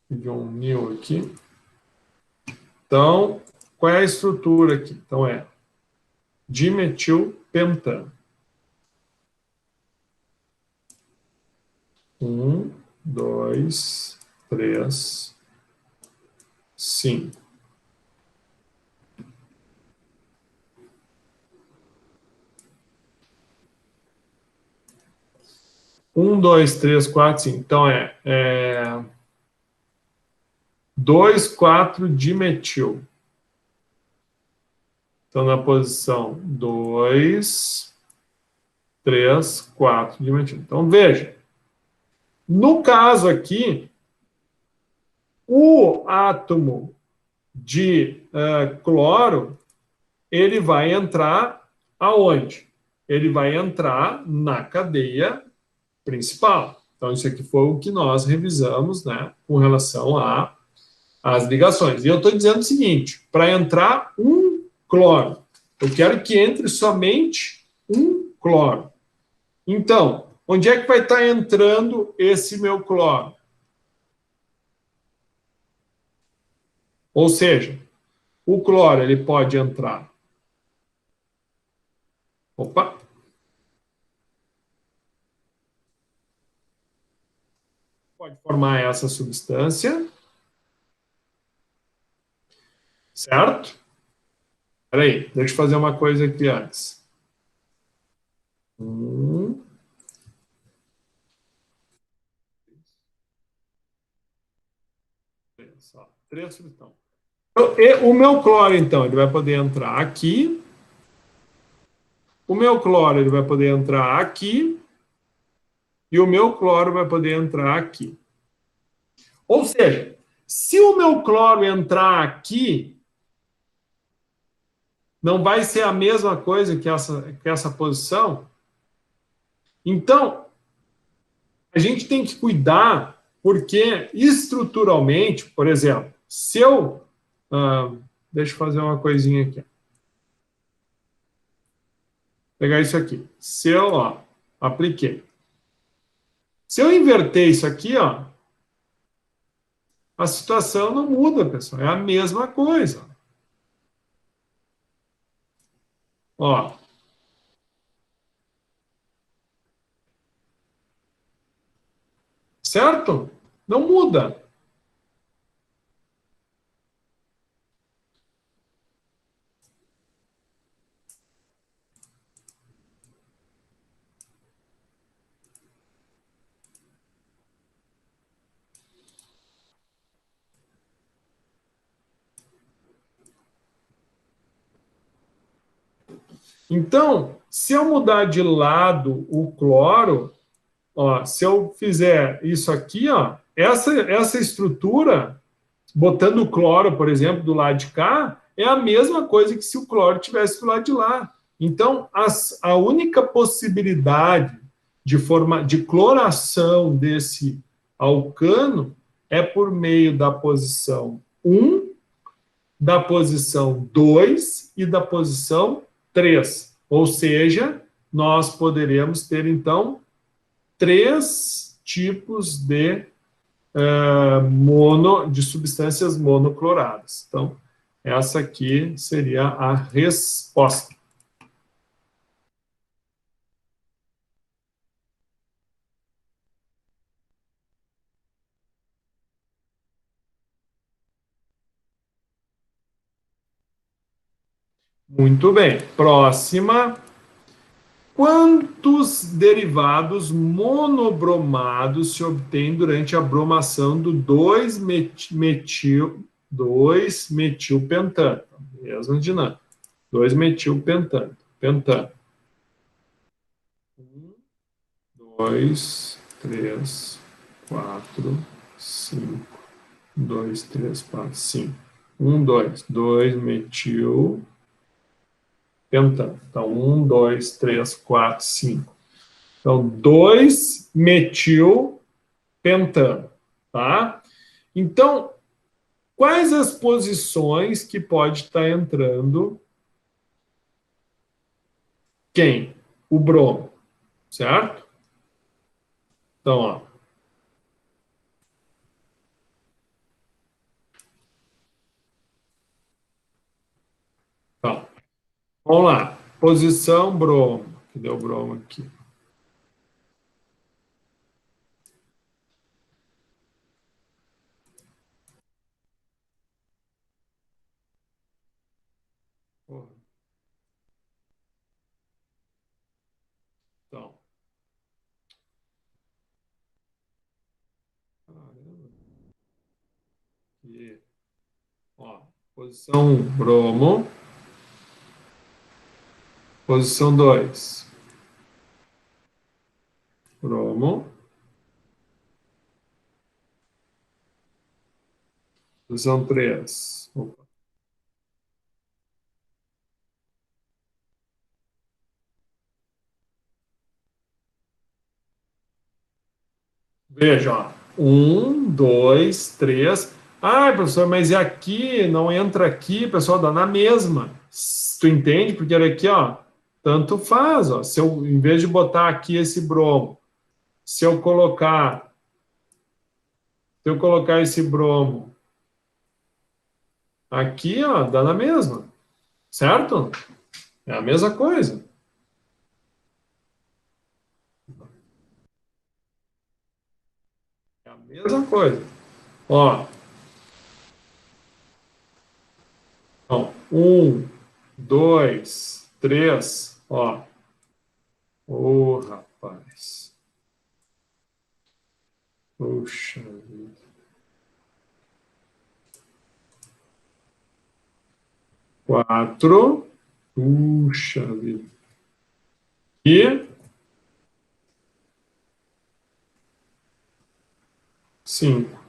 de um 1000 aqui. Então, qual é a estrutura aqui? Então, é dimetilpentano. 1, 2, 3, 5. Um, dois, três, quatro, cinco. Então, é 2,4 dimetil. Então, na posição 2, 3, 4 dimetil. Então, veja. No caso aqui, o átomo de cloro, ele vai entrar aonde? Ele vai entrar na cadeia principal. Então, isso aqui foi o que nós revisamos, né, com relação às ligações. E eu estou dizendo o seguinte, para entrar um cloro, eu quero que entre somente um cloro. Então, onde é que vai estar entrando esse meu cloro? Ou seja, o cloro ele pode entrar. Opa! Pode formar essa substância. Certo? Espera aí, deixa eu fazer uma coisa aqui antes. 3 substâncias. O meu cloro, então, ele vai poder entrar aqui. O meu cloro, ele vai poder entrar aqui. E o meu cloro vai poder entrar aqui. Ou seja, se o meu cloro entrar aqui, não vai ser a mesma coisa que essa posição. Então, a gente tem que cuidar, porque estruturalmente, por exemplo, se eu... deixa eu fazer uma coisinha aqui. Vou pegar isso aqui. Se eu, apliquei. Se eu inverter isso aqui, a situação não muda, pessoal. É a mesma coisa. Ó. Certo? Não muda. Então, se eu mudar de lado o cloro, se eu fizer isso aqui, essa estrutura, botando o cloro, por exemplo, do lado de cá, é a mesma coisa que se o cloro tivesse do lado de lá. Então, a única possibilidade de cloração desse alcano é por meio da posição 1, da posição 2 e da posição 3. Ou seja, nós poderemos ter, então, 3 tipos de substâncias monocloradas. Então, essa aqui seria a resposta. Muito bem. Próxima. Quantos derivados monobromados se obtém durante a bromação do 2-metilpentano? Mesma dinâmica. 2-metilpentano. Pentano. 1, 2, 3, 4, 5, 2, 3, 4, 5. 1, 2, 2 metil pentano. Então, 1, 2, 3, 4, 5. Então, 2 metil pentano, tá? Então, quais as posições que pode estar entrando quem? O bromo, certo? Então, ó. Então, vamos lá. Posição bromo. Cadê o bromo aqui? Então. Caramba. Aqui. Ó, posição 1, bromo. Posição 2, bromo. Posição 3. Opa. Veja, ó. 1, 2, 3. Ah, professor, mas e aqui? Não entra aqui, pessoal, dá na mesma. Tu entende? Porque olha aqui, ó. Tanto faz, ó. Se eu, em vez de botar aqui esse bromo, se eu colocar esse bromo aqui, ó, dá na mesma. Certo? É a mesma coisa. É a mesma coisa. Ó. Então, 1, 2, 3, ó. Ô, rapaz. Puxa vida. 4. Puxa vida. E 5.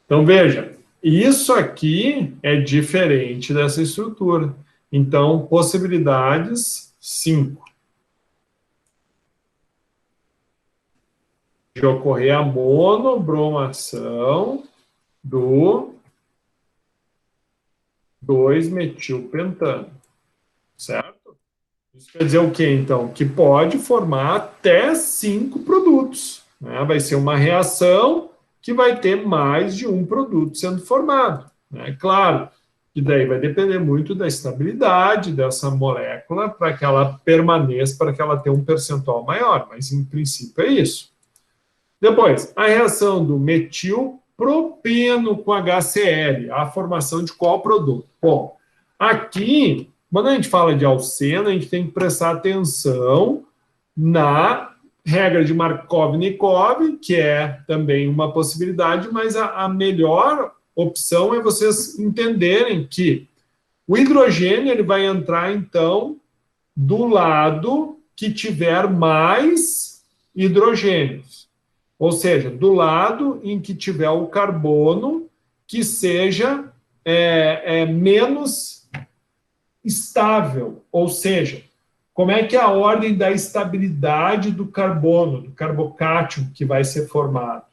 Então, veja, isso aqui é diferente dessa estrutura. Então, possibilidades 5. De ocorrer a monobromação do 2-metilpentano. Certo? Isso quer dizer o quê, então? Que pode formar até 5 produtos. Né? Vai ser uma reação que vai ter mais de um produto sendo formado. Né? Claro que daí vai depender muito da estabilidade dessa molécula para que ela permaneça, para que ela tenha um percentual maior, mas em princípio é isso. Depois, a reação do metilpropeno com HCl, a formação de qual produto? Bom, aqui, quando a gente fala de alceno, a gente tem que prestar atenção na regra de Markov-Nikov, que é também uma possibilidade, mas a melhor opção é vocês entenderem que o hidrogênio ele vai entrar, então, do lado que tiver mais hidrogênios. Ou seja, do lado em que tiver o carbono que seja menos estável. Ou seja, como é que é a ordem da estabilidade do carbono, do carbocátion que vai ser formado?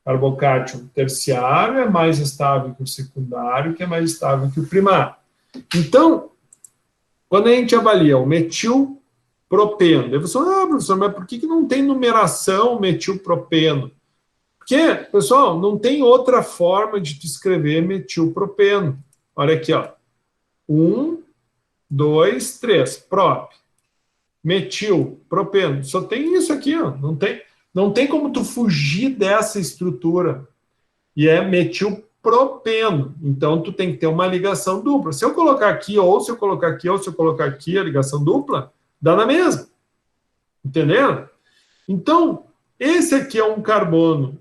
Carbocátion terciário é mais estável que o secundário, que é mais estável que o primário. Então, quando a gente avalia o metilpropeno, daí você fala, professor, mas por que não tem numeração metilpropeno? Porque, pessoal, não tem outra forma de escrever metilpropeno. Olha aqui, ó. 1, 2, 3, prop. Metilpropeno. Só tem isso aqui, ó. Não tem como tu fugir dessa estrutura. E é metilpropeno. Então, tu tem que ter uma ligação dupla. Se eu colocar aqui, ou se eu colocar aqui, ou se eu colocar aqui a ligação dupla, dá na mesma. Entendeu? Então, esse aqui é um carbono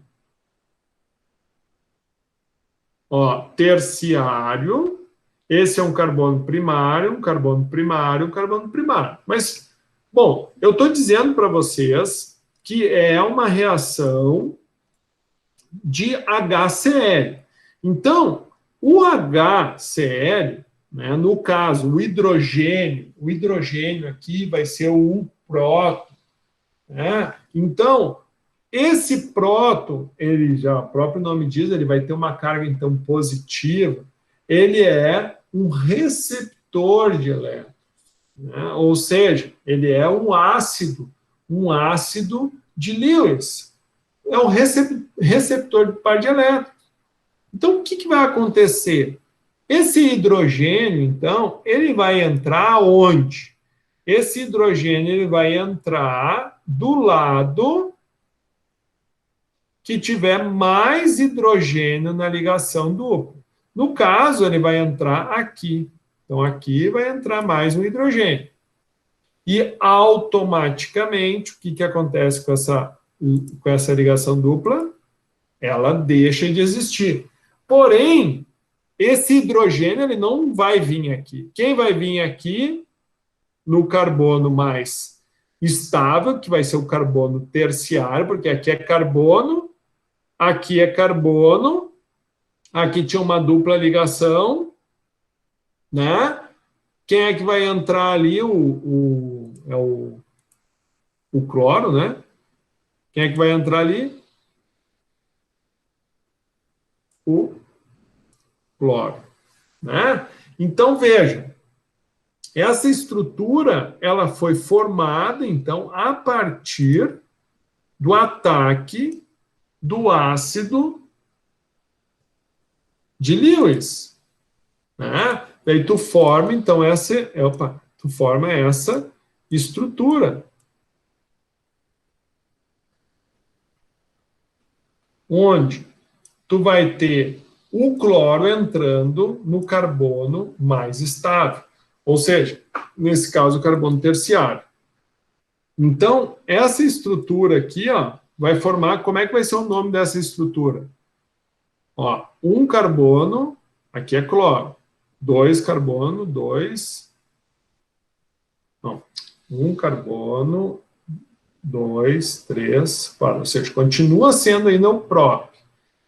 terciário. Esse é um carbono primário, um carbono primário, um carbono primário. Mas, bom, eu estou dizendo para vocês que é uma reação de HCl. Então, o HCl, né, no caso, o hidrogênio aqui vai ser o próton, né? Então, esse próton, ele já, o próprio nome diz, ele vai ter uma carga, então, positiva, ele é um receptor de elétrons, né? Ou seja, ele é um ácido de Lewis. É um receptor de par de elétrons. Então, o que vai acontecer? Esse hidrogênio, então, ele vai entrar onde? Esse hidrogênio ele vai entrar do lado que tiver mais hidrogênio na ligação dupla. No caso, ele vai entrar aqui. Então, aqui vai entrar mais um hidrogênio. E, automaticamente, o que acontece com essa ligação dupla? Ela deixa de existir. Porém, esse hidrogênio ele não vai vir aqui. Quem vai vir aqui no carbono mais estável, que vai ser o carbono terciário, porque aqui é carbono, aqui tinha uma dupla ligação, né? Quem é que vai entrar ali? O cloro, né? Quem é que vai entrar ali? O cloro, né? Então, veja, essa estrutura, ela foi formada, então, a partir do ataque do ácido de Lewis, né? Daí tu forma, então, tu forma essa estrutura. Onde tu vai ter o cloro entrando no carbono mais estável. Ou seja, nesse caso, o carbono terciário. Então, essa estrutura aqui, ó, vai formar, como é que vai ser o nome dessa estrutura? Ó, um carbono, aqui é cloro. Dois carbono, um carbono, 2, 3, 4. Ou seja, continua sendo ainda o pró.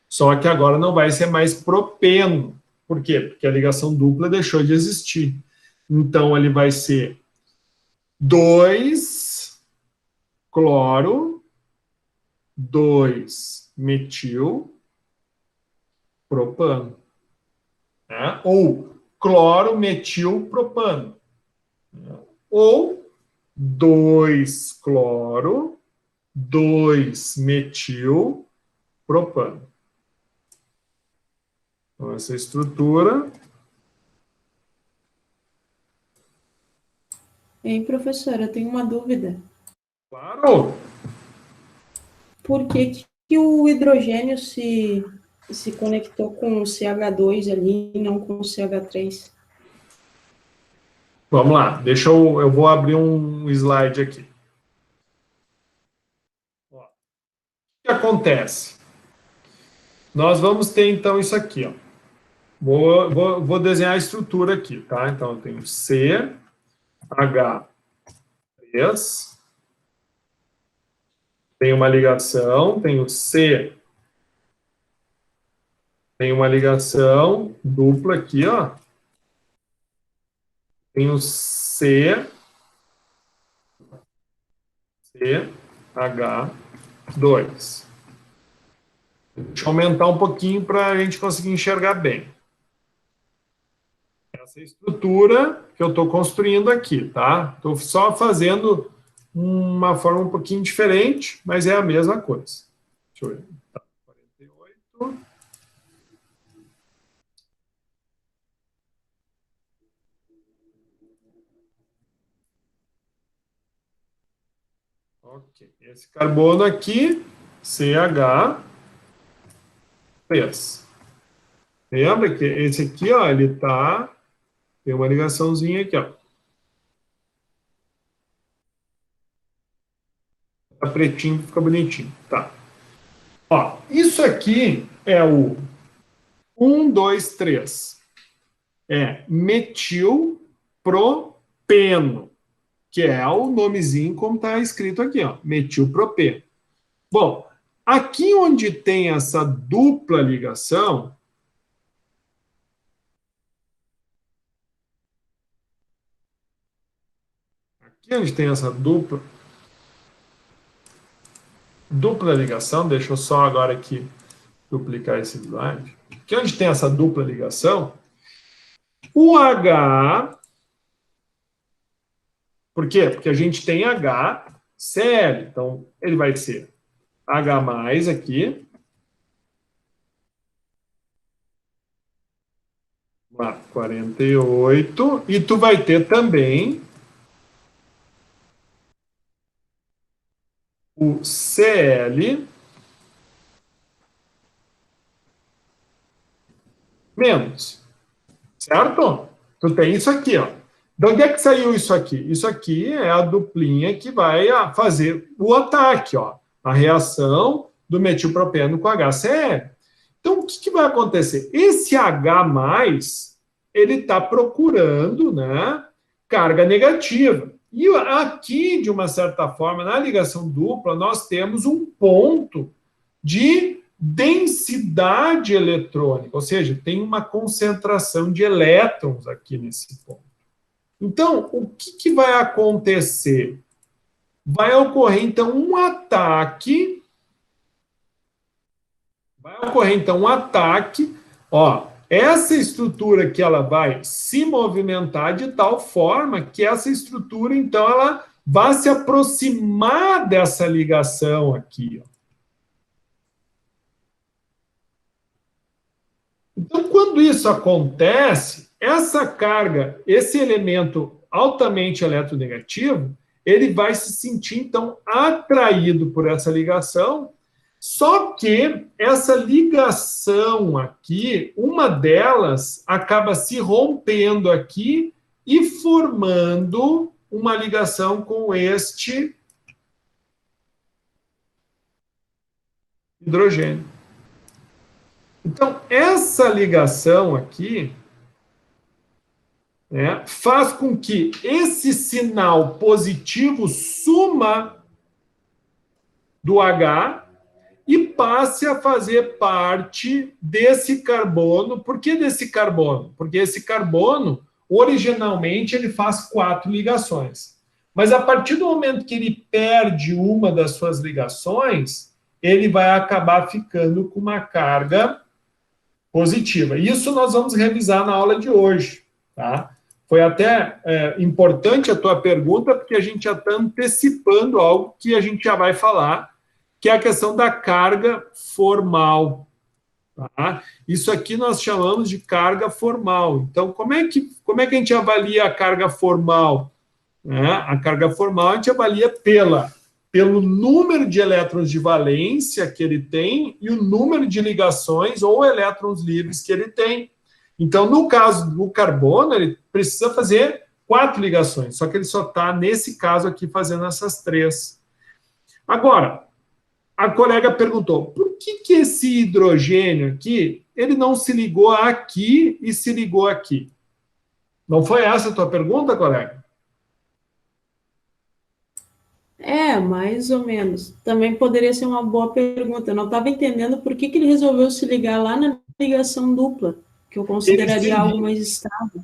Só que agora não vai ser mais propeno. Por quê? Porque a ligação dupla deixou de existir. Então, ele vai ser 2 cloro, 2 metil, propano. Né? Ou cloro, metil, propano. Ou 2 cloro, 2 metil, propano. Então, essa estrutura. Ei, professora, eu tenho uma dúvida. Claro! Por que o hidrogênio se conectou com o CH2 ali e não com o CH3? Vamos lá, eu vou abrir um slide aqui. Ó, o que acontece? Nós vamos ter, então, isso aqui, ó. Vou desenhar a estrutura aqui, tá? Então, eu tenho CH3, tem uma ligação, tenho C, tem uma ligação dupla aqui, ó. Tenho CH2. Deixa eu aumentar um pouquinho para a gente conseguir enxergar bem. Essa é a estrutura que eu estou construindo aqui, tá? Estou só fazendo uma forma um pouquinho diferente, mas é a mesma coisa. Deixa eu ver. Tá, 48. Ok. Esse carbono aqui, CH3. Lembra que esse aqui, ó, ele tem uma ligaçãozinha aqui, ó. Tá pretinho, fica bonitinho, tá. Ó, isso aqui é o 1, 2, 3. É metilpropeno, que é o nomezinho como está escrito aqui, ó, metilpropeno. Bom, aqui onde tem essa dupla ligação, aqui onde tem essa dupla ligação, deixa eu só agora aqui duplicar esse slide. Aqui onde tem essa dupla ligação, o H, por quê? Porque a gente tem HCl, então ele vai ser H mais aqui, 48, e tu vai ter também o Cl menos, certo? Tu tem isso aqui, ó. De onde é que saiu isso aqui? Isso aqui é a duplinha que vai fazer o ataque, ó, a reação do metilpropeno com HCl. Então, o que vai acontecer? Esse H+, ele está procurando, né, carga negativa. E aqui, de uma certa forma, na ligação dupla, nós temos um ponto de densidade eletrônica, ou seja, tem uma concentração de elétrons aqui nesse ponto. Então, o que vai acontecer? Vai ocorrer, então, um ataque. Ó, essa estrutura que ela vai se movimentar de tal forma que essa estrutura, então, ela vai se aproximar dessa ligação aqui, ó. Então, quando isso acontece, essa carga, esse elemento altamente eletronegativo, ele vai se sentir, então, atraído por essa ligação, só que essa ligação aqui, uma delas acaba se rompendo aqui e formando uma ligação com este hidrogênio. Então, essa ligação aqui, né, faz com que esse sinal positivo suma do H e passe a fazer parte desse carbono. Por que desse carbono? Porque esse carbono, originalmente, ele faz 4 ligações. Mas a partir do momento que ele perde uma das suas ligações, ele vai acabar ficando com uma carga positiva. Isso nós vamos revisar na aula de hoje, tá? Foi até importante a tua pergunta, porque a gente já está antecipando algo que a gente já vai falar, que é a questão da carga formal. Tá? Isso aqui nós chamamos de carga formal. Então, como é que a gente avalia a carga formal? A carga formal a gente avalia pelo número de elétrons de valência que ele tem e o número de ligações ou elétrons livres que ele tem. Então, no caso do carbono, ele precisa fazer 4 ligações, só que ele só está, nesse caso aqui, fazendo essas 3. Agora, a colega perguntou, por que esse hidrogênio aqui, ele não se ligou aqui e se ligou aqui? Não foi essa a tua pergunta, colega? Mais ou menos. Também poderia ser uma boa pergunta. Eu não estava entendendo por que ele resolveu se ligar lá na ligação dupla, que eu consideraria algo mais estável.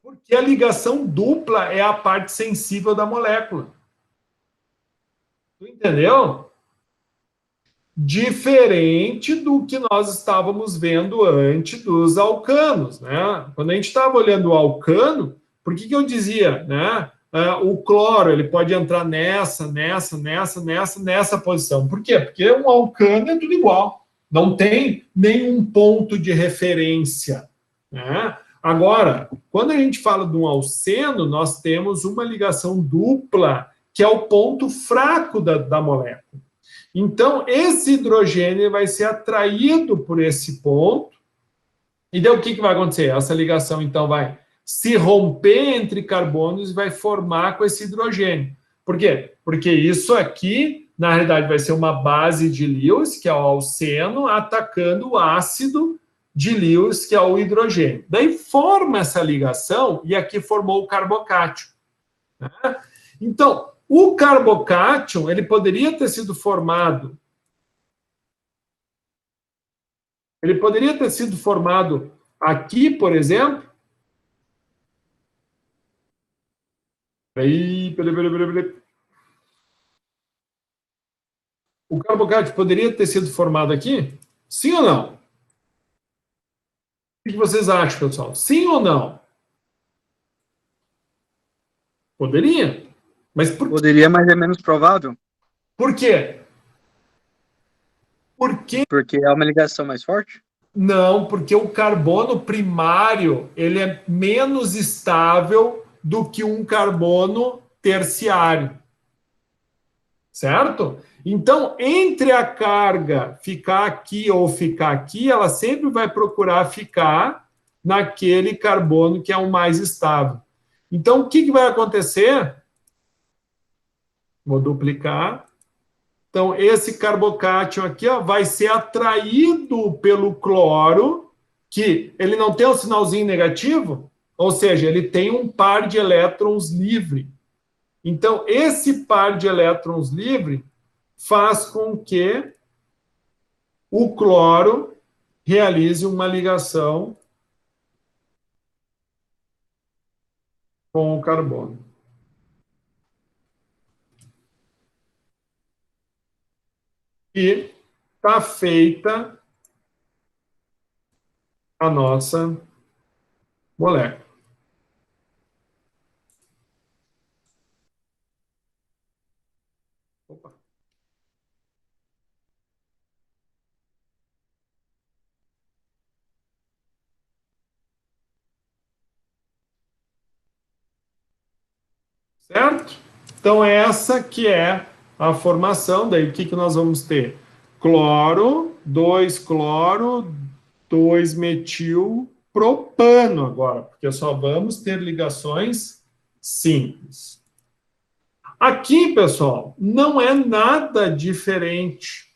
Porque a ligação dupla é a parte sensível da molécula. Tu entendeu? Diferente do que nós estávamos vendo antes dos alcanos, né? Quando a gente estava olhando o alcano, por que eu dizia, né? O cloro, ele pode entrar nessa posição. Por quê? Porque um alcano é tudo igual. Não tem nenhum ponto de referência, né? Agora, quando a gente fala de um alceno, nós temos uma ligação dupla, que é o ponto fraco da molécula. Então, esse hidrogênio vai ser atraído por esse ponto, e daí o que vai acontecer? Essa ligação, então, vai se romper entre carbonos e vai formar com esse hidrogênio. Por quê? Porque isso aqui, na realidade, vai ser uma base de Lewis, que é o alceno, atacando o ácido de Lewis, que é o hidrogênio. Daí forma essa ligação, e aqui formou o carbocátion. Né? Então, o carbocátion, ele poderia ter sido formado Ele poderia ter sido formado aqui, por exemplo. Peraí. O carbocato poderia ter sido formado aqui? Sim ou não? O que vocês acham, pessoal? Sim ou não? Poderia. Mas por quê? Poderia, mas é menos provável. Por quê? Porque Porque é uma ligação mais forte? não, porque o carbono primário ele é menos estável do que um carbono terciário. Certo? Então, entre a carga ficar aqui ou ficar aqui, ela sempre vai procurar ficar naquele carbono que é o mais estável. Então, o que vai acontecer? Vou duplicar. Então, esse carbocátion aqui ó, vai ser atraído pelo cloro, que ele não tem um sinalzinho negativo, ou seja, ele tem um par de elétrons livre. Então, esse par de elétrons livre faz com que o cloro realize uma ligação com o carbono. E está feita a nossa molécula. Opa. Certo? Então, essa que é a formação. Daí, o que nós vamos ter? Cloro, 2 cloro, 2 metil, propano agora, porque só vamos ter ligações simples. Aqui, pessoal, não é nada diferente.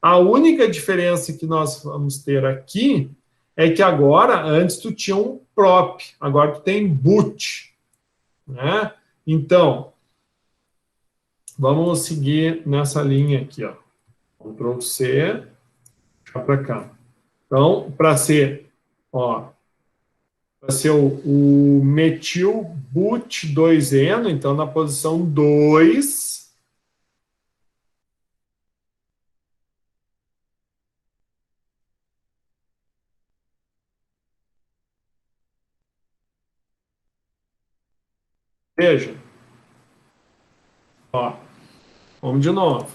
A única diferença que nós vamos ter aqui é que agora, antes tu tinha um prop, agora tu tem but, né? Então, vamos seguir nessa linha aqui, ó. Ctrl C, já para cá. Então, para ser, ó, para ser o metil but 2-eno, então na posição 2. Veja. Ó, vamos de novo.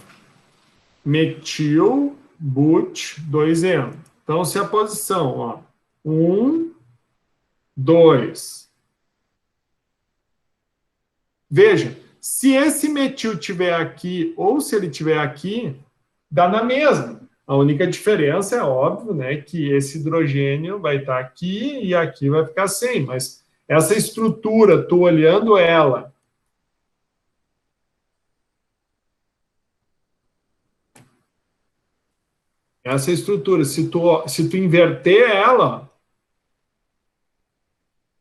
Metil but 2-eno. Então, se a posição, ó, 1, 2. Veja, se esse metil tiver aqui ou se ele tiver aqui, dá na mesma. A única diferença é óbvio, né, que esse hidrogênio vai estar aqui e aqui vai ficar sem, mas essa estrutura, estou olhando ela. Essa estrutura, se tu inverter ela,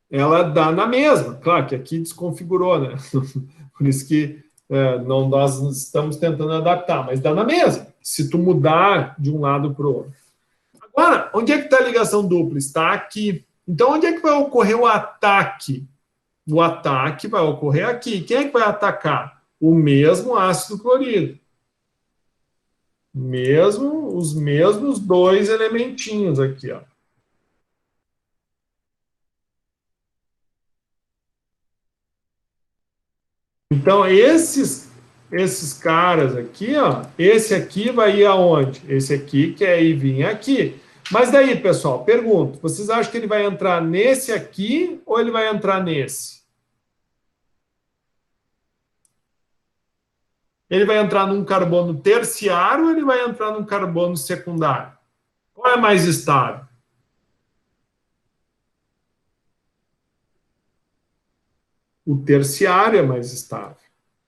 ela dá na mesma. Claro que aqui desconfigurou, né? Por isso que não, nós estamos tentando adaptar, mas dá na mesma, se tu mudar de um lado para o outro. Agora, onde é que está a ligação dupla? Está aqui. Então, onde é que vai ocorrer o ataque? O ataque vai ocorrer aqui. Quem é que vai atacar? O mesmo ácido clorídrico. Os mesmos 2 elementinhos aqui, ó. Então, esses caras aqui, ó, esse aqui vai ir aonde? Esse aqui quer ir vir aqui. Mas daí, pessoal, pergunto, vocês acham que ele vai entrar nesse aqui ou ele vai entrar nesse? Ele vai entrar num carbono terciário ou ele vai entrar num carbono secundário? Qual é mais estável? O terciário é mais estável,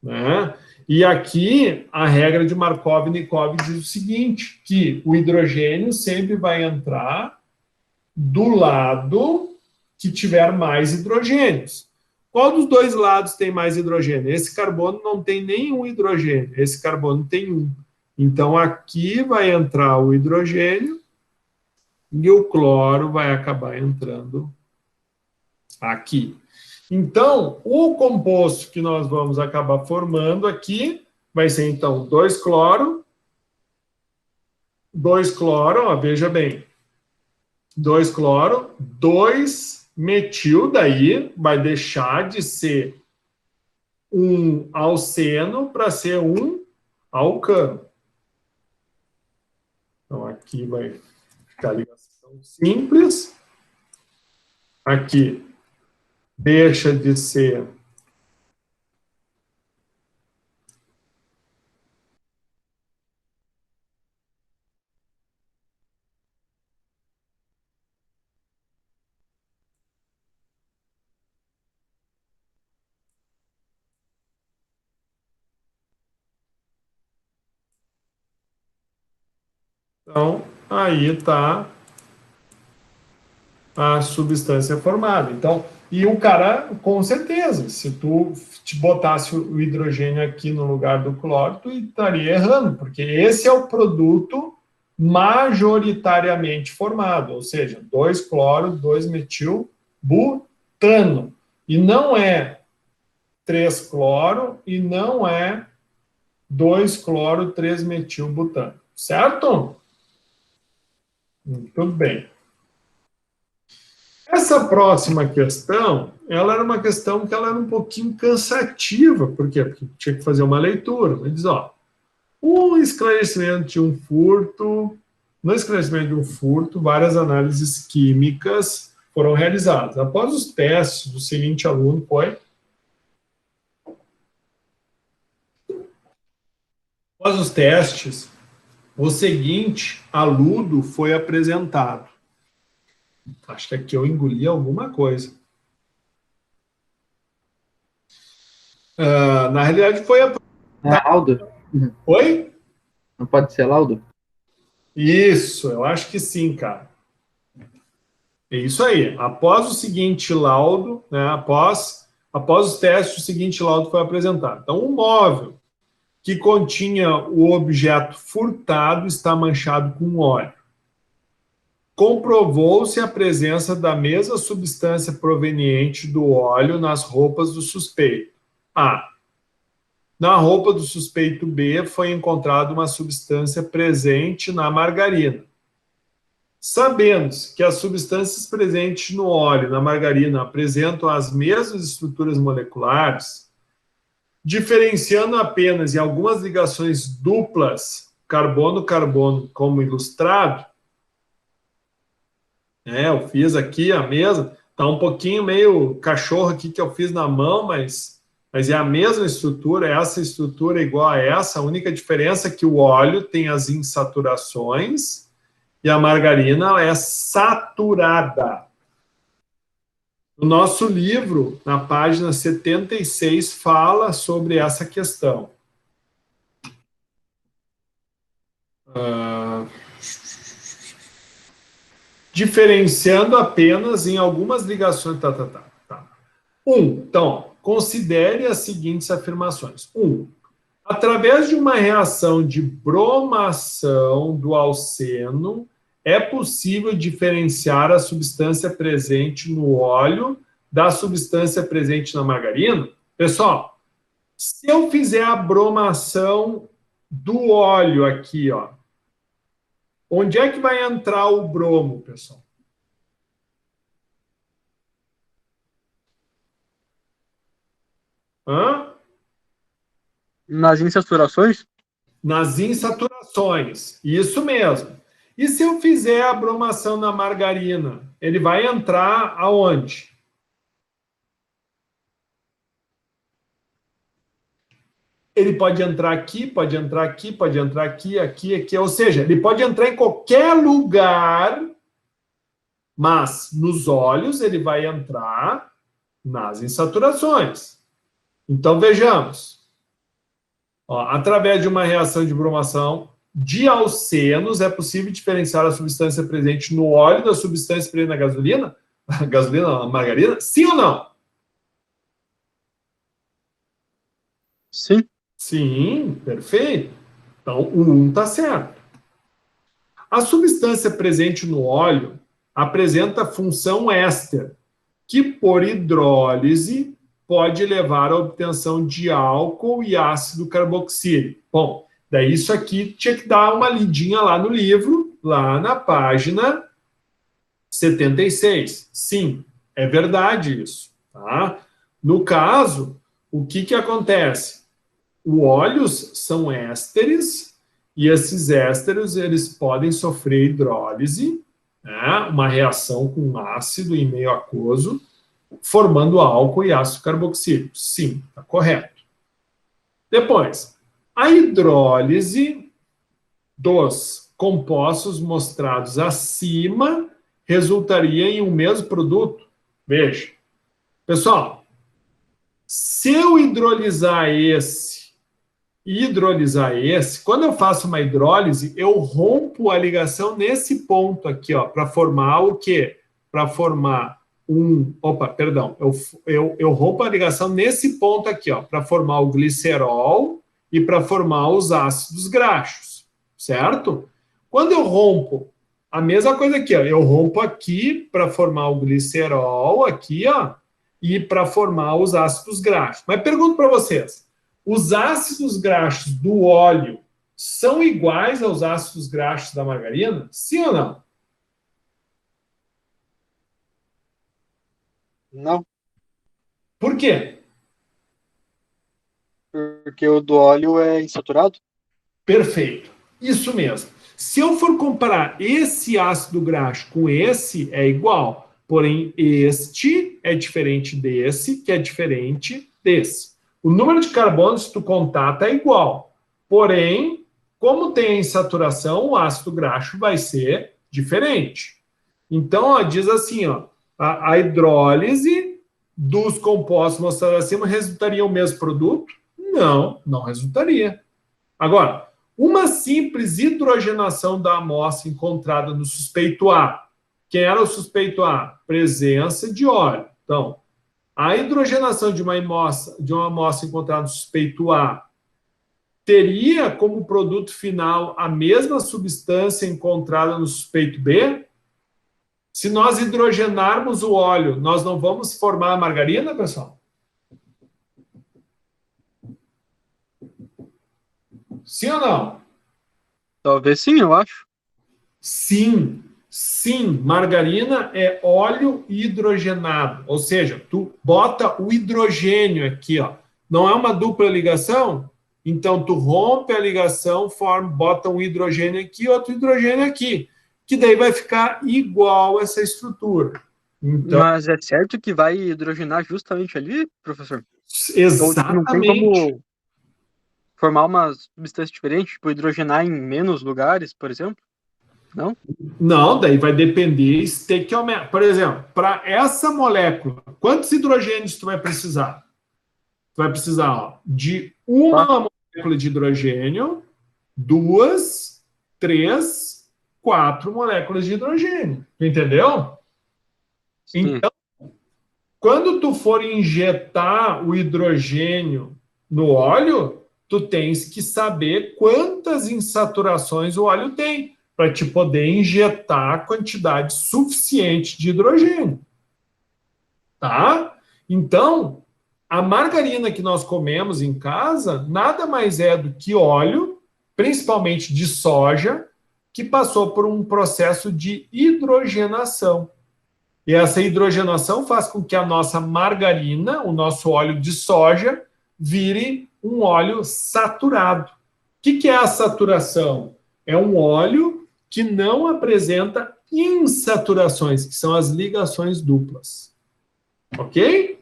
né? E aqui a regra de Markov-Nikov diz o seguinte, que o hidrogênio sempre vai entrar do lado que tiver mais hidrogênios. Qual dos dois lados tem mais hidrogênio? Esse carbono não tem nenhum hidrogênio, esse carbono tem um. Então aqui vai entrar o hidrogênio e o cloro vai acabar entrando aqui. Então, o composto que nós vamos acabar formando aqui vai ser, então, 2 cloro, ó, veja bem, 2 cloro, 2 metil, daí vai deixar de ser um alceno para ser um alcano. Então, aqui vai ficar a ligação simples. Aqui deixa de ser então, aí está a substância formada. Então, e o cara, com certeza, se tu te botasse o hidrogênio aqui no lugar do cloro, tu estaria errando, porque esse é o produto majoritariamente formado, ou seja, 2 cloro, 2 metil, butano. E não é 3 cloro e não é 2 cloro, 3 metil, butano. Certo? Muito bem. Essa próxima questão, ela era uma questão que ela era um pouquinho cansativa. Por quê? Porque tinha que fazer uma leitura. Ele diz, ó, o esclarecimento de um furto, no esclarecimento de um furto, várias análises químicas foram realizadas. Após os testes, o seguinte aluno foi... Após os testes, o seguinte aluno foi apresentado. Acho que aqui eu engoli alguma coisa. Na realidade, foi a... laudo? Oi? Não pode ser laudo? Isso, eu acho que sim, cara. É isso aí. Após o seguinte laudo, né, após os testes, o seguinte laudo foi apresentado. Então, o móvel que continha o objeto furtado está manchado com óleo. Comprovou-se a presença da mesma substância proveniente do óleo nas roupas do suspeito. A. Na roupa do suspeito B foi encontrada uma substância presente na margarina. Sabendo-se que as substâncias presentes no óleo e na margarina apresentam as mesmas estruturas moleculares, diferenciando apenas em algumas ligações duplas, carbono-carbono, como ilustrado, eu fiz aqui a mesa, tá um pouquinho meio cachorro aqui que eu fiz na mão, mas é a mesma estrutura, essa estrutura é igual a essa, a única diferença é que o óleo tem as insaturações e a margarina é saturada. O nosso livro, na página 76, fala sobre essa questão. Diferenciando apenas em algumas ligações... Tá. Então, considere as seguintes afirmações. 1. Através de uma reação de bromação do alceno, é possível diferenciar a substância presente no óleo da substância presente na margarina? Pessoal, se eu fizer a bromação do óleo aqui, ó, onde é que vai entrar o bromo, pessoal? Nas insaturações? Nas insaturações, isso mesmo. E se eu fizer a bromação na margarina, ele vai entrar aonde? Ele pode entrar aqui, pode entrar aqui, pode entrar aqui, aqui, ou seja, ele pode entrar em qualquer lugar, mas nos óleos ele vai entrar nas insaturações. Então, vejamos. Através de uma reação de bromação de alcenos, é possível diferenciar a substância presente no óleo da substância presente na gasolina? Gasolina, na margarina? Sim ou não? Sim. Sim, perfeito. Então, o 1 está certo. A substância presente no óleo apresenta função éster, que por hidrólise pode levar à obtenção de álcool e ácido carboxílico. Bom, daí isso aqui tinha que dar uma lidinha lá no livro, lá na página 76. Sim, é verdade isso. Tá? No caso, o que acontece? Os óleos são ésteres, e esses ésteres eles podem sofrer hidrólise, né? Uma reação com ácido em meio aquoso, formando álcool e ácido carboxílico. Sim, está correto. Depois, a hidrólise dos compostos mostrados acima resultaria em um mesmo produto. Veja. Pessoal, se eu hidrolisar esse, quando eu faço uma hidrólise, eu rompo a ligação nesse ponto aqui, ó, para formar o quê? Para formar eu rompo a ligação nesse ponto aqui, ó, para formar o glicerol e para formar os ácidos graxos, certo? Quando eu rompo, a mesma coisa aqui, ó, eu rompo aqui para formar o glicerol, aqui, ó, e para formar os ácidos graxos. Mas pergunto para vocês, os ácidos graxos do óleo são iguais aos ácidos graxos da margarina? Sim ou não? Não, Por quê? porque o do óleo é insaturado. Perfeito. Isso mesmo. Se eu for comparar esse ácido graxo com esse, é igual. Porém, este é diferente desse, que é diferente desse. O número de carbonos, se tu contar, tá igual. Porém, como tem a insaturação, o ácido graxo vai ser diferente. Então, ó, diz assim, ó, a hidrólise dos compostos mostrados acima resultaria o mesmo produto? Não, não resultaria. Agora, uma simples hidrogenação da amostra encontrada no suspeito A. Quem era o suspeito A? Presença de óleo. Então, a hidrogenação de uma amostra encontrada no suspeito A teria como produto final a mesma substância encontrada no suspeito B? Se nós hidrogenarmos o óleo, nós não vamos formar a margarina, pessoal? Sim ou não? Talvez sim, eu acho. Sim, margarina é óleo hidrogenado, ou seja, tu bota o hidrogênio aqui, ó. Não é uma dupla ligação? Então tu rompe a ligação, bota um hidrogênio aqui, outro hidrogênio aqui, que daí vai ficar igual essa estrutura. Então, Mas é certo que vai hidrogenar justamente ali, professor? exatamente. Não tem como formar uma substância diferente, tipo hidrogenar em menos lugares, por exemplo? Não? Não, daí vai depender estequiometricamente. Por exemplo, para essa molécula, quantos hidrogênios tu vai precisar? Tu vai precisar, ó, de uma molécula de hidrogênio, 2, 3, 4 moléculas de hidrogênio. Entendeu? Sim. Então, quando tu for injetar o hidrogênio no óleo, tu tens que saber quantas insaturações o óleo tem, para te poder injetar a quantidade suficiente de hidrogênio. Tá? Então, a margarina que nós comemos em casa nada mais é do que óleo, principalmente de soja, que passou por um processo de hidrogenação. E essa hidrogenação faz com que a nossa margarina, o nosso óleo de soja, vire um óleo saturado. O que é a saturação? É um óleo que não apresenta insaturações, que são as ligações duplas. Ok?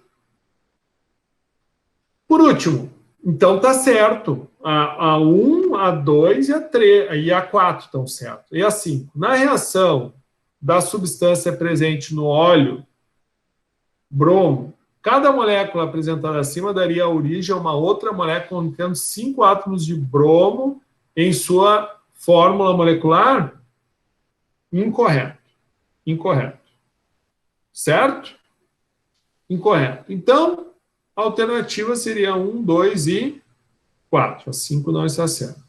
Por último, então tá certo. A 1, a 2 e a 3 e a 4 estão certo. E a 5. Na reação da substância presente no óleo, bromo, cada molécula apresentada acima daria origem a uma outra molécula contendo 5 átomos de bromo em sua fórmula molecular? Incorreto. Certo? Incorreto. Então, a alternativa seria 1, 2 e 4. A 5 não está certa.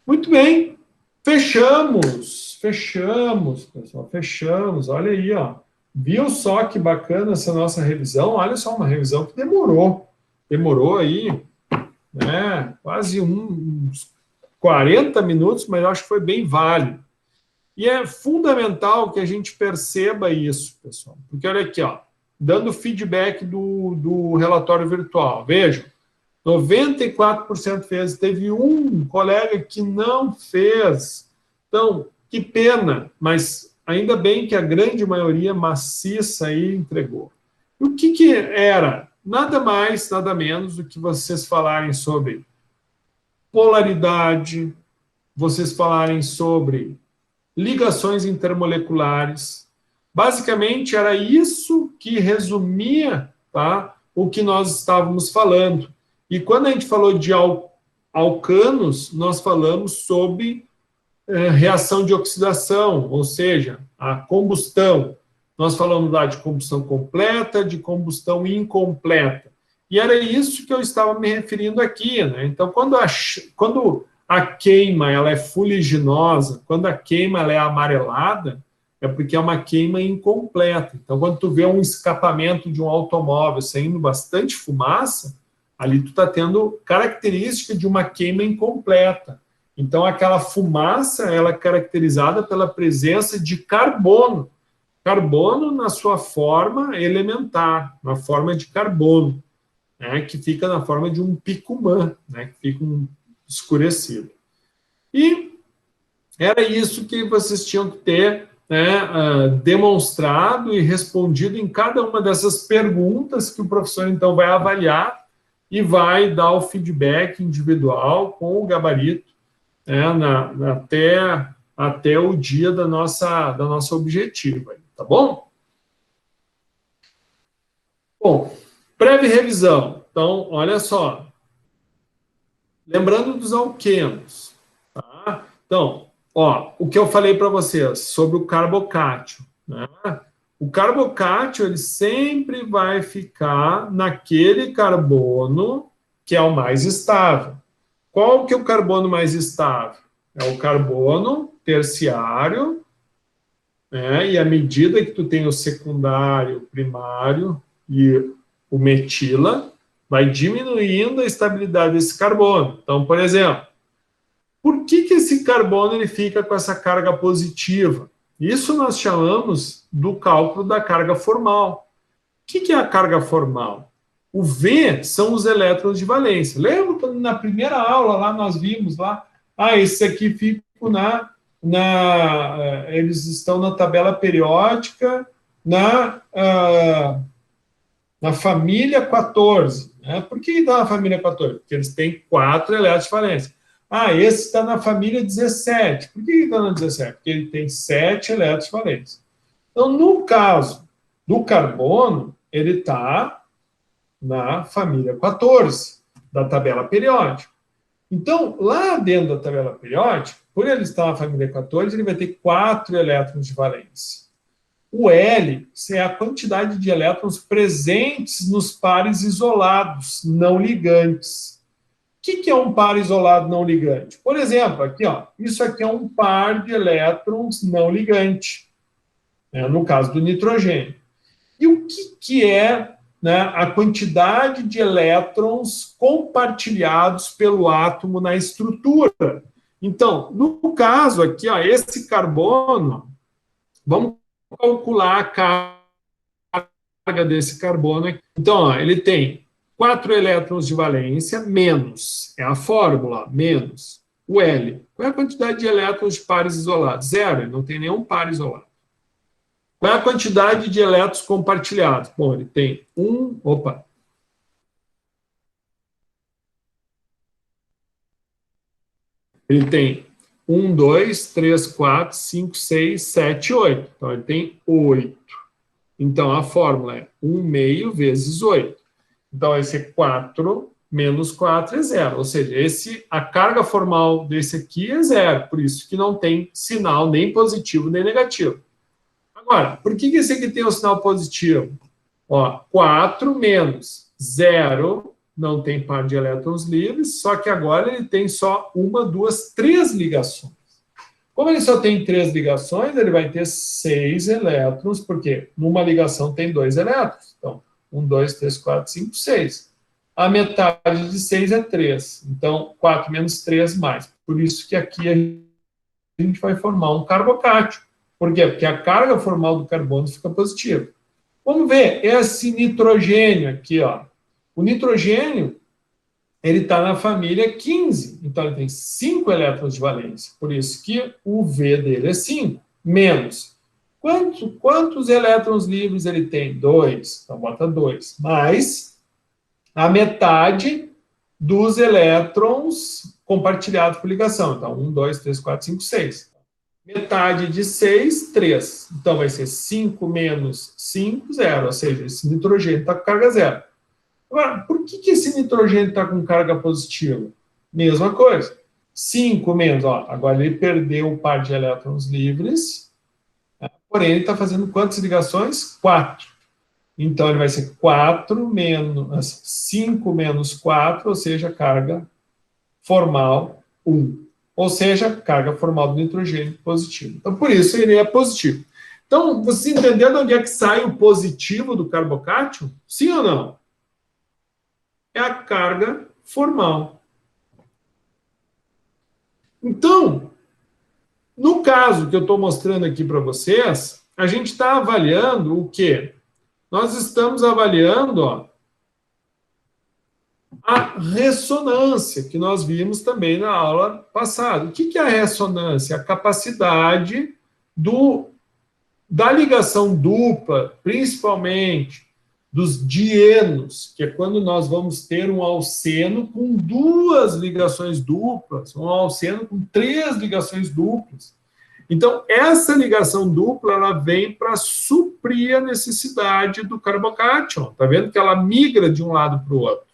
Muito bem. Fechamos, pessoal, fechamos. Olha aí, ó. Viu só que bacana essa nossa revisão? Olha só, uma revisão que demorou aí, né? Quase uns 40 minutos, mas eu acho que foi bem válido. E é fundamental que a gente perceba isso, pessoal. Porque olha aqui, ó, dando feedback do relatório virtual. Vejam, 94% fez. Teve um colega que não fez. Então, que pena, mas ainda bem que a grande maioria maciça aí entregou. E o que era? Nada mais, nada menos do que vocês falarem sobre polaridade, vocês falarem sobre ligações intermoleculares. Basicamente, era isso que resumia, tá, o que nós estávamos falando. E quando a gente falou de alcanos, nós falamos sobre reação de oxidação, ou seja, a combustão. Nós falamos lá de combustão completa, de combustão incompleta. E era isso que eu estava me referindo aqui, né? Então, quando a queima ela é fuliginosa, quando a queima ela é amarelada, é porque é uma queima incompleta. Então, quando tu vê um escapamento de um automóvel saindo bastante fumaça, ali tu está tendo característica de uma queima incompleta. Então, aquela fumaça ela é caracterizada pela presença de carbono. Carbono na sua forma elementar, na forma de carbono, né, que fica na forma de um picumã, né, que fica escurecido. E era isso que vocês tinham que ter, né, demonstrado e respondido em cada uma dessas perguntas que o professor, então, vai avaliar e vai dar o feedback individual com o gabarito, né, até o dia da nossa objetiva, tá bom? Bom, breve revisão. Então, olha só. Lembrando dos alquenos, tá? Então, ó, o que eu falei para vocês sobre o carbocátio, né? O carbocátio, ele sempre vai ficar naquele carbono que é o mais estável. Qual que é o carbono mais estável? É o carbono terciário, né? E à medida que tu tem o secundário, o primário e o metila, vai diminuindo a estabilidade desse carbono. Então, por exemplo, por que esse carbono ele fica com essa carga positiva? Isso nós chamamos do cálculo da carga formal. O que é a carga formal? O V são os elétrons de valência. Lembra quando na primeira aula lá nós vimos lá, esses aqui ficam eles estão na tabela periódica na família 14. Né? Por que está na família 14? Porque eles têm 4 elétrons de valência. Esse está na família 17. Por que está na 17? Porque ele tem 7 elétrons de valência. Então, no caso do carbono, ele está na família 14 da tabela periódica. Então, lá dentro da tabela periódica, por ele estar na família 14, ele vai ter 4 elétrons de valência. O L é a quantidade de elétrons presentes nos pares isolados, não ligantes. O que é um par isolado não ligante? Por exemplo, aqui, ó, isso aqui é um par de elétrons não ligante, né, no caso do nitrogênio. E o que é, né, a quantidade de elétrons compartilhados pelo átomo na estrutura? Então, no caso aqui, ó, esse carbono, vamos calcular a carga desse carbono aqui. Então, ó, ele tem 4 elétrons de valência, menos, é a fórmula, menos o L. Qual é a quantidade de elétrons de pares isolados? 0, ele não tem nenhum par isolado. Qual é a quantidade de elétrons compartilhados? Bom, ele tem Ele tem 1, 2, 3, 4, 5, 6, 7, 8. Então, ele tem 8. Então, a fórmula é 1 meio vezes 8. Então, esse é 4 menos 4 é 0. Ou seja, a carga formal desse aqui é 0. Por isso que não tem sinal nem positivo nem negativo. Agora, por que esse aqui tem o sinal positivo? Ó, 4 menos 0 não tem par de elétrons livres, só que agora ele tem só 1, 2, 3 ligações. Como ele só tem 3 ligações, ele vai ter 6 elétrons, porque numa ligação tem 2 elétrons. Então, 1, 2, 3, 4, 5, 6. A metade de 6 é 3. Então, 4 menos 3 mais. Por isso que aqui a gente vai formar um carbocátio. Por quê? Porque a carga formal do carbono fica positiva. Vamos ver esse nitrogênio aqui, ó. O nitrogênio, ele está na família 15. Então, ele tem 5 elétrons de valência. Por isso que o V dele é 5. Menos. Quantos elétrons livres ele tem? 2. Então, bota 2. Mais a metade dos elétrons compartilhados por ligação. Então, 1, 2, 3, 4, 5, 6. Metade de 6, 3. Então, vai ser 5 menos 5, 0. Ou seja, esse nitrogênio está com carga zero. Agora, por que esse nitrogênio está com carga positiva? Mesma coisa. 5 menos, ó, agora ele perdeu o par de elétrons livres, porém ele está fazendo quantas ligações? 4. Então, ele vai ser 4 menos 5 menos 4, ou seja, carga formal 1. Ou seja, carga formal do nitrogênio positiva. Então, por isso, ele é positivo. Então, você entendeu de onde é que sai o positivo do carbocátio? Sim ou não? É a carga formal. Então, no caso que eu estou mostrando aqui para vocês, a gente está avaliando o quê? Nós estamos avaliando, ó, a ressonância, que nós vimos também na aula passada. O que é a ressonância? A capacidade da ligação dupla, principalmente dos dienos, que é quando nós vamos ter um alceno com 2 ligações duplas, um alceno com 3 ligações duplas. Então, essa ligação dupla, ela vem para suprir a necessidade do carbocátion. Está vendo que ela migra de um lado para o outro.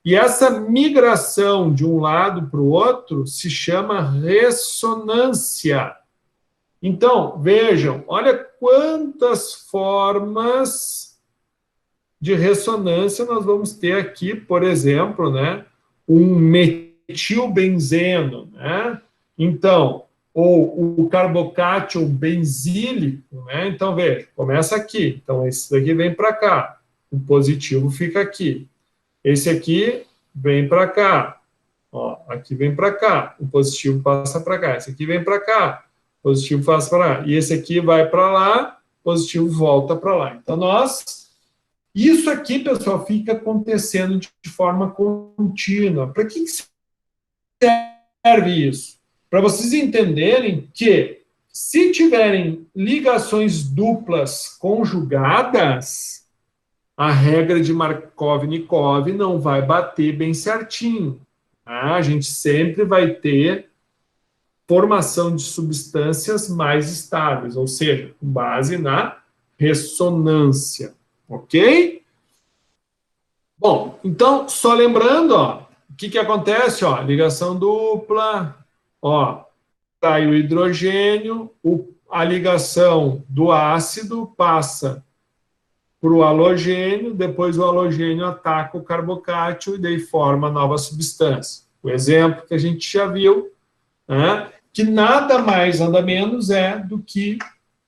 E essa migração de um lado para o outro se chama ressonância. Então, vejam, olha quantas formas de ressonância nós vamos ter aqui, por exemplo, né, um metilbenzeno, né? Então, ou o carbocátion benzílico, né? Então, veja, começa aqui. Então, esse daqui vem para cá. O positivo fica aqui. Esse aqui vem para cá. Ó, aqui vem para cá. O positivo passa para cá. Esse aqui vem para cá. O positivo passa para lá. E esse aqui vai para lá. O positivo volta para lá. Então, isso aqui, pessoal, fica acontecendo de forma contínua. Para que serve isso? Para vocês entenderem que, se tiverem ligações duplas conjugadas, a regra de Markov-Nikov não vai bater bem certinho. Tá? A gente sempre vai ter formação de substâncias mais estáveis, ou seja, com base na ressonância. Ok? Bom, então, só lembrando, ó, o que acontece? Ó, ligação dupla, ó, sai o hidrogênio, a ligação do ácido passa para o halogênio, depois o halogênio ataca o carbocátio e daí forma nova substância. O exemplo que a gente já viu, né, que nada mais, nada menos é do que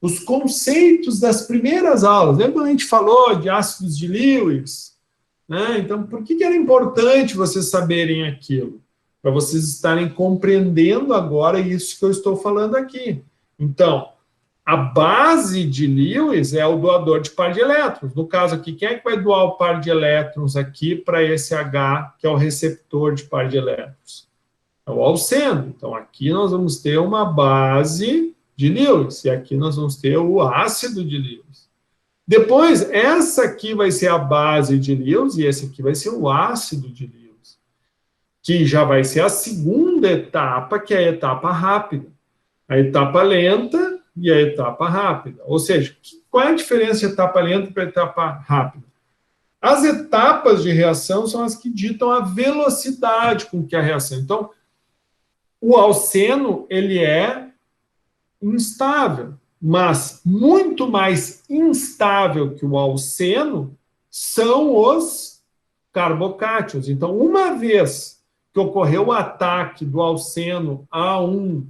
os conceitos das primeiras aulas. Lembra quando a gente falou de ácidos de Lewis? Né? Então, por que era importante vocês saberem aquilo? Para vocês estarem compreendendo agora isso que eu estou falando aqui. Então, a base de Lewis é o doador de par de elétrons. No caso aqui, quem é que vai doar o par de elétrons aqui para esse H, que é o receptor de par de elétrons? É o alceno. Então, aqui nós vamos ter uma base de Lewis, e aqui nós vamos ter o ácido de Lewis. Depois, essa aqui vai ser a base de Lewis, e esse aqui vai ser o ácido de Lewis, que já vai ser a segunda etapa, que é a etapa rápida. A etapa lenta e a etapa rápida. Ou seja, qual é a diferença de etapa lenta para etapa rápida? As etapas de reação são as que ditam a velocidade com que a reação. Então, o alceno, ele é instável, mas muito mais instável que o alceno são os carbocátions. Então, uma vez que ocorreu o ataque do alceno a um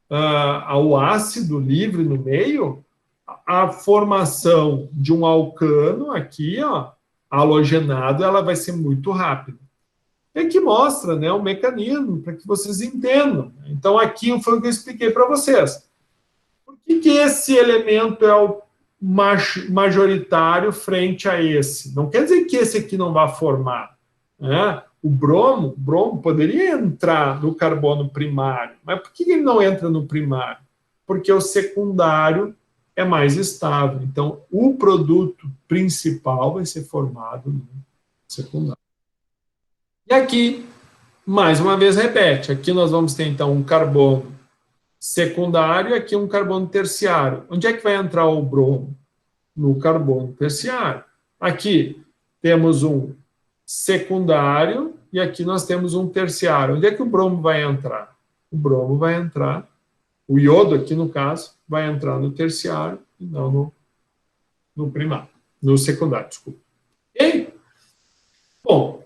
ao ácido livre no meio, a formação de um alcano aqui, ó, halogenado, ela vai ser muito rápida. É que mostra, né, o mecanismo, para que vocês entendam. Então, aqui foi o que eu expliquei para vocês. Por que esse elemento é o majoritário frente a esse? Não quer dizer que esse aqui não vai formar, né? O bromo poderia entrar no carbono primário, mas por que ele não entra no primário? Porque o secundário é mais estável. Então, o produto principal vai ser formado no secundário. E aqui, mais uma vez, repete. Aqui nós vamos ter, então, um carbono secundário e aqui um carbono terciário. Onde é que vai entrar o bromo? No carbono terciário. Aqui temos um secundário e aqui nós temos um terciário. Onde é que o bromo vai entrar? O bromo vai entrar, o iodo aqui no caso, vai entrar no terciário e não no primário, no secundário, desculpa. Ok? Bom,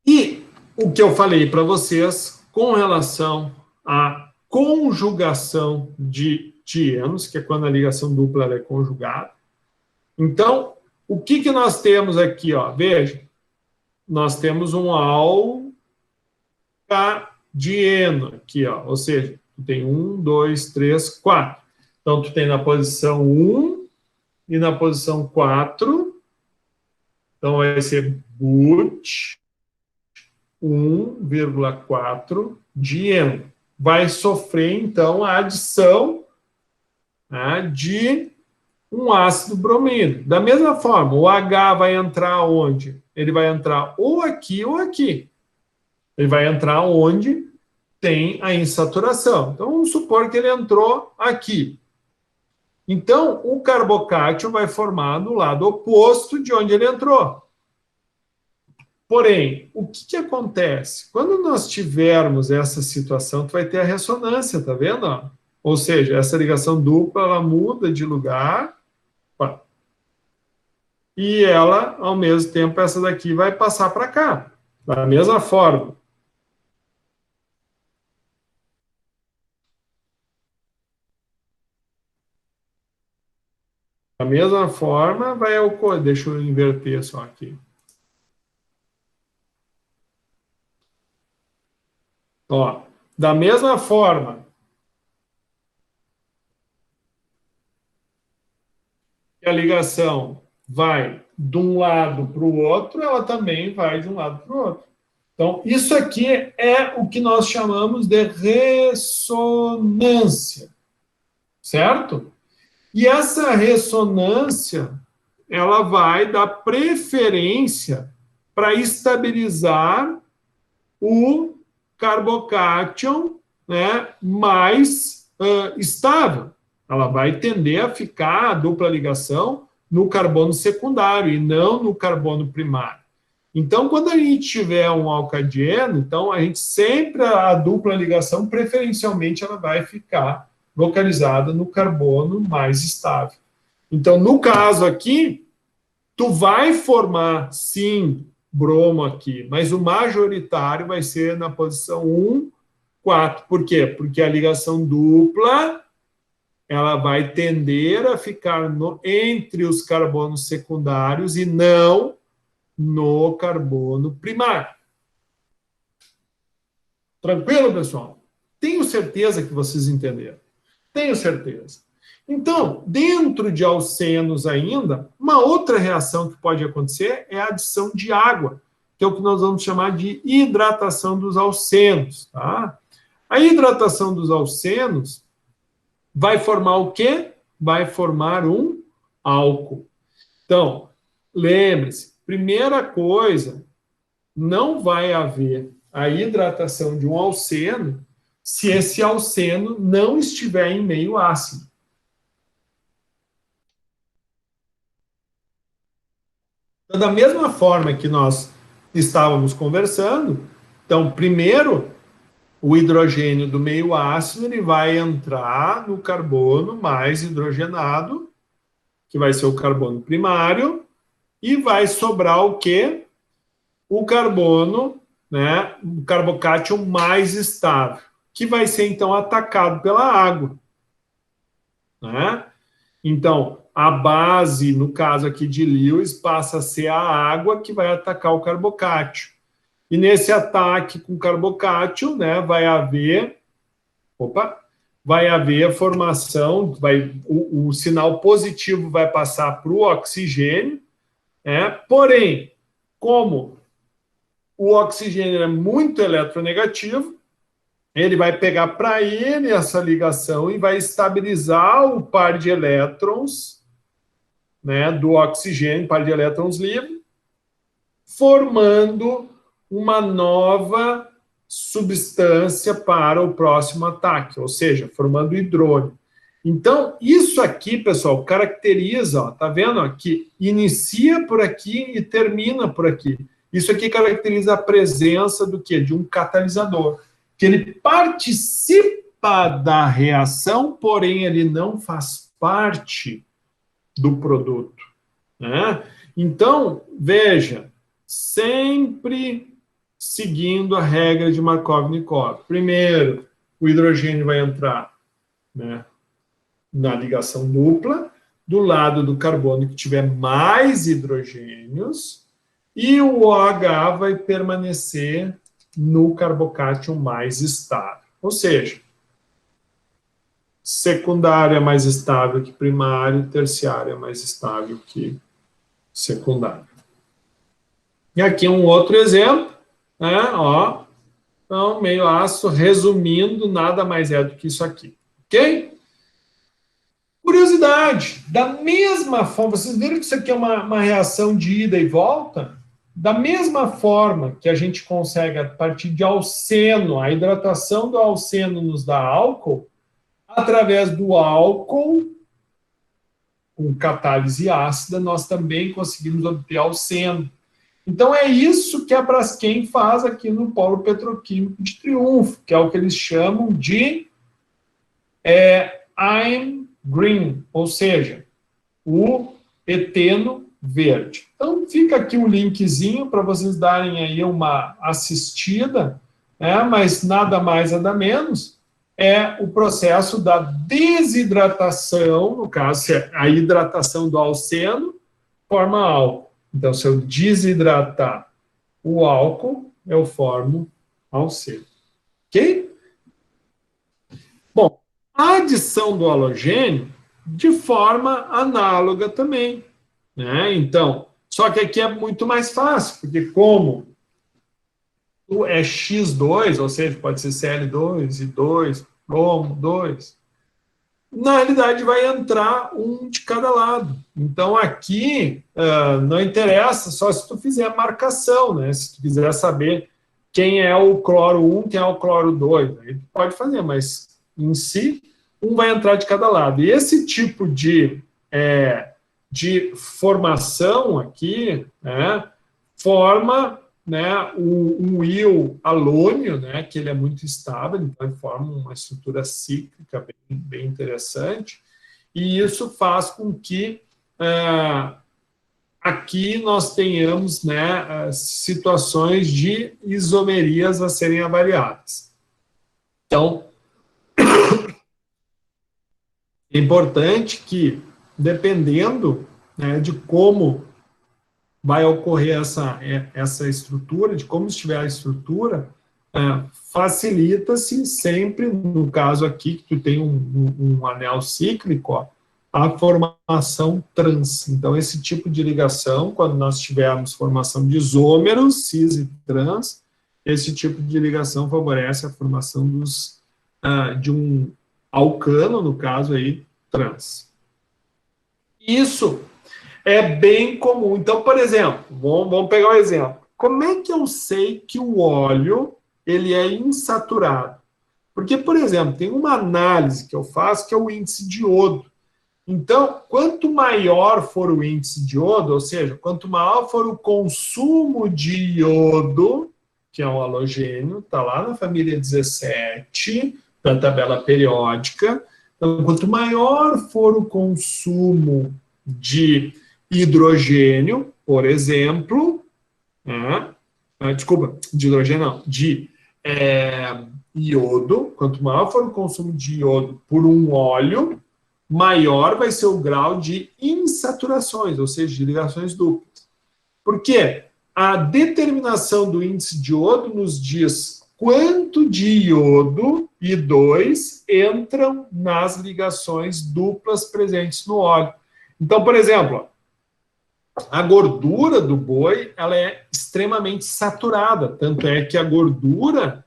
e o que eu falei para vocês com relação à conjugação de dienos, que é quando a ligação dupla ela é conjugada. Então, o que nós temos aqui? Ó? Veja, nós temos um alcadieno aqui, ó, ou seja, tu tem 1, 2, 3, 4. Então, tu tem na posição 1 e na posição 4. Então, vai ser but 1,4 dieno. Vai sofrer, então, a adição, né, de um ácido bromídrico. Da mesma forma, o H vai entrar onde? Ele vai entrar ou aqui ou aqui. Ele vai entrar onde tem a insaturação. Então, vamos supor que ele entrou aqui. Então, o carbocátio vai formar no lado oposto de onde ele entrou. Porém, o que acontece? Quando nós tivermos essa situação, tu vai ter a ressonância, tá vendo? Ou seja, essa ligação dupla, ela muda de lugar, e ela, ao mesmo tempo, essa daqui vai passar para cá, da mesma forma. Da mesma forma, vai ocorrer. Deixa eu inverter só aqui. Ó, da mesma forma que a ligação vai de um lado para o outro, ela também vai de um lado para o outro. Então, isso aqui é o que nós chamamos de ressonância, certo? E essa ressonância, ela vai dar preferência para estabilizar o carbocátion, né, mais estável. Ela vai tender a ficar a dupla ligação no carbono secundário e não no carbono primário. Então, quando a gente tiver um alcadieno, então a gente sempre, a dupla ligação, preferencialmente, ela vai ficar localizada no carbono mais estável. Então, no caso aqui, tu vai formar, sim, bromo aqui, mas o majoritário vai ser na posição 1, 4. Por quê? Porque a ligação dupla, ela vai tender a ficar entre os carbonos secundários e não no carbono primário. Tranquilo, pessoal? Tenho certeza que vocês entenderam. Tenho certeza. Então, dentro de alcenos ainda, uma outra reação que pode acontecer é a adição de água, que é o que nós vamos chamar de hidratação dos alcenos. Tá? A hidratação dos alcenos vai formar o quê? Vai formar um álcool. Então, lembre-se, primeira coisa, não vai haver a hidratação de um alceno se esse alceno não estiver em meio ácido. Então, da mesma forma que nós estávamos conversando, então, primeiro, o hidrogênio do meio ácido ele vai entrar no carbono mais hidrogenado, que vai ser o carbono primário, e vai sobrar o quê? O carbono, né, o carbocátion mais estável. que vai ser, então, atacado pela água, né? Então, a base, no caso aqui de Lewis, passa a ser a água que vai atacar o carbocátio. E nesse ataque com carbocátio, né, vai haver a formação, o sinal positivo vai passar para o oxigênio, porém, como o oxigênio é muito eletronegativo, ele vai pegar para ele essa ligação e vai estabilizar o par de elétrons, né, do oxigênio, par de elétrons livre, formando uma nova substância para o próximo ataque, ou seja, formando hidrônio. Então, isso aqui, pessoal, caracteriza, ó, tá vendo? Ó, que inicia por aqui e termina por aqui. Isso aqui caracteriza a presença do quê? De um catalisador, que ele participa da reação, porém ele não faz parte do produto, né? Então, veja, sempre seguindo a regra de Markov-Nikov. Primeiro, o hidrogênio vai entrar, né, na ligação dupla, do lado do carbono que tiver mais hidrogênios, e o OH vai permanecer no carbocátio mais estável. Ou seja, secundário é mais estável que primário, terciário é mais estável que secundário. E aqui um outro exemplo, né? Ó, então, meio ácido, resumindo, nada mais é do que isso aqui, ok? Curiosidade, da mesma forma, vocês viram que isso aqui é uma reação de ida e volta? Da mesma forma que a gente consegue, a partir de alceno, a hidratação do alceno nos dá álcool, através do álcool, com catálise ácida, nós também conseguimos obter alceno. Então, é isso que a Braskem faz aqui no polo petroquímico de Triunfo, que é o que eles chamam de I'm green, ou seja, o eteno verde. Então, fica aqui um linkzinho para vocês darem aí uma assistida, né, mas nada mais, nada menos, é o processo da desidratação, no caso, a hidratação do alceno forma álcool. Então, se eu desidratar o álcool, eu formo alceno. Ok? Bom, a adição do halogênio, de forma análoga também, né? Então, só que aqui é muito mais fácil, porque como é X2, ou seja, pode ser Cl2, I2, bromo, 2, na realidade vai entrar um de cada lado. Então aqui não interessa só se tu fizer a marcação, né? Se tu quiser saber quem é o cloro 1, quem é o cloro 2, aí tu pode fazer, mas em si, um vai entrar de cada lado. E esse tipo de formação aqui, né, forma, né, um íon halônio, né, que ele é muito estável, então ele forma uma estrutura cíclica bem interessante, e isso faz com que aqui nós tenhamos, né, situações de isomerias a serem avaliadas. Então, é importante que, dependendo, né, de como vai ocorrer essa estrutura, de como estiver a estrutura, facilita-se sempre, no caso aqui, que tu tem um anel cíclico, ó, a formação trans. Então, esse tipo de ligação, quando nós tivermos formação de isômeros, cis e trans, esse tipo de ligação favorece a formação de um alcano, no caso aí, trans. Isso é bem comum. Então, por exemplo, vamos pegar um exemplo. Como é que eu sei que o óleo ele é insaturado? Porque, por exemplo, tem uma análise que eu faço que é o índice de iodo. Então, quanto maior for o índice de iodo, ou seja, quanto maior for o consumo de iodo, que é um halogênio, está lá na família 17 da tabela periódica. Então, quanto maior for o consumo de hidrogênio, por exemplo, de hidrogênio não, de iodo, quanto maior for o consumo de iodo por um óleo, maior vai ser o grau de insaturações, ou seja, de ligações duplas. Por quê? A determinação do índice de iodo nos diz quanto de iodo, I2, entram nas ligações duplas presentes no óleo. Então, por exemplo, a gordura do boi, ela é extremamente saturada, tanto é que a gordura,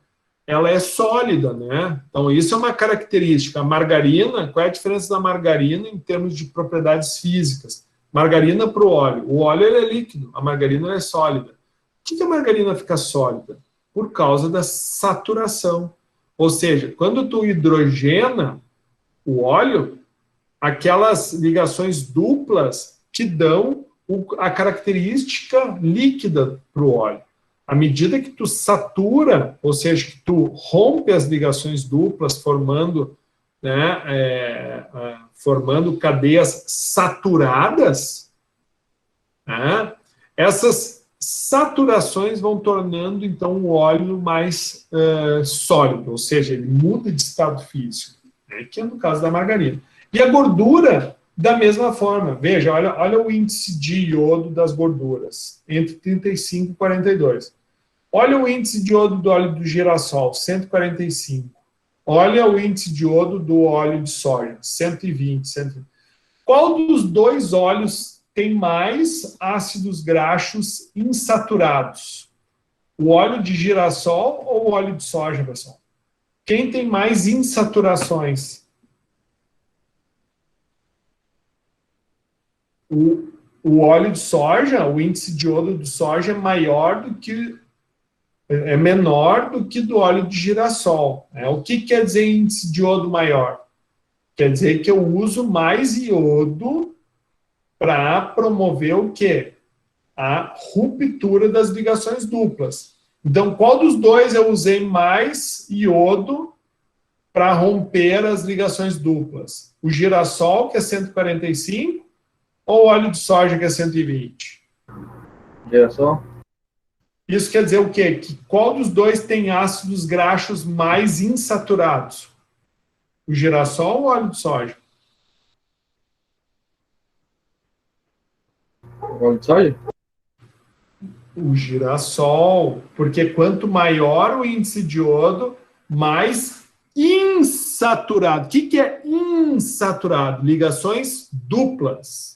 ela é sólida, né? Então, isso é uma característica. A margarina, qual é a diferença da margarina em termos de propriedades físicas? Margarina para o óleo. O óleo ele é líquido, a margarina é sólida. Por que a margarina fica sólida? Por causa da saturação. Ou seja, quando tu hidrogena o óleo, aquelas ligações duplas te dão a característica líquida para o óleo. À medida que tu satura, ou seja, que tu rompe as ligações duplas, formando, né, formando cadeias saturadas, né, essas saturações vão tornando, então, o óleo mais sólido, ou seja, ele muda de estado físico, né, que é no caso da margarina. E a gordura, da mesma forma. Veja, olha o índice de iodo das gorduras, entre 35 e 42. Olha o índice de iodo do óleo do girassol, 145. Olha o índice de iodo do óleo de soja, 120, 120. Qual dos dois óleos tem mais ácidos graxos insaturados? O óleo de girassol ou o óleo de soja, pessoal? Quem tem mais insaturações? O óleo de soja, o índice de iodo do soja é menor do que do óleo de girassol. Né? O que quer dizer índice de iodo maior? Quer dizer que eu uso mais iodo para promover o quê? A ruptura das ligações duplas. Então, qual dos dois eu usei mais iodo para romper as ligações duplas? O girassol, que é 145, ou o óleo de soja, que é 120? Girassol? Isso quer dizer o quê? Que qual dos dois tem ácidos graxos mais insaturados? O girassol ou o óleo de soja? Óleo de soja? O girassol, porque quanto maior o índice de iodo, mais insaturado. O que é insaturado? Ligações duplas.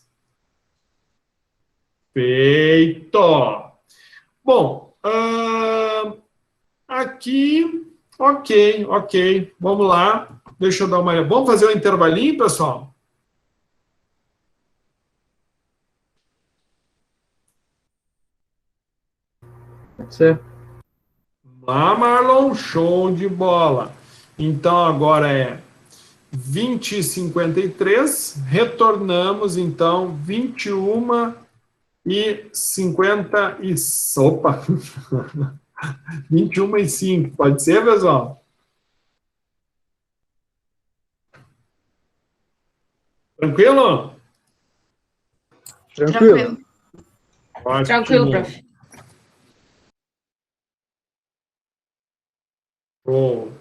Feito! Bom, aqui, ok. Vamos lá. Deixa eu dar uma olhada. Vamos fazer um intervalinho, pessoal? Pode ser. Lá, Marlon, show de bola. Então, agora é 20h53. Retornamos, então, 21h50 e... Opa! 21h05. Pode ser, pessoal? Tranquilo? Tranquilo. Ótimo. Tranquilo, prof. Bom.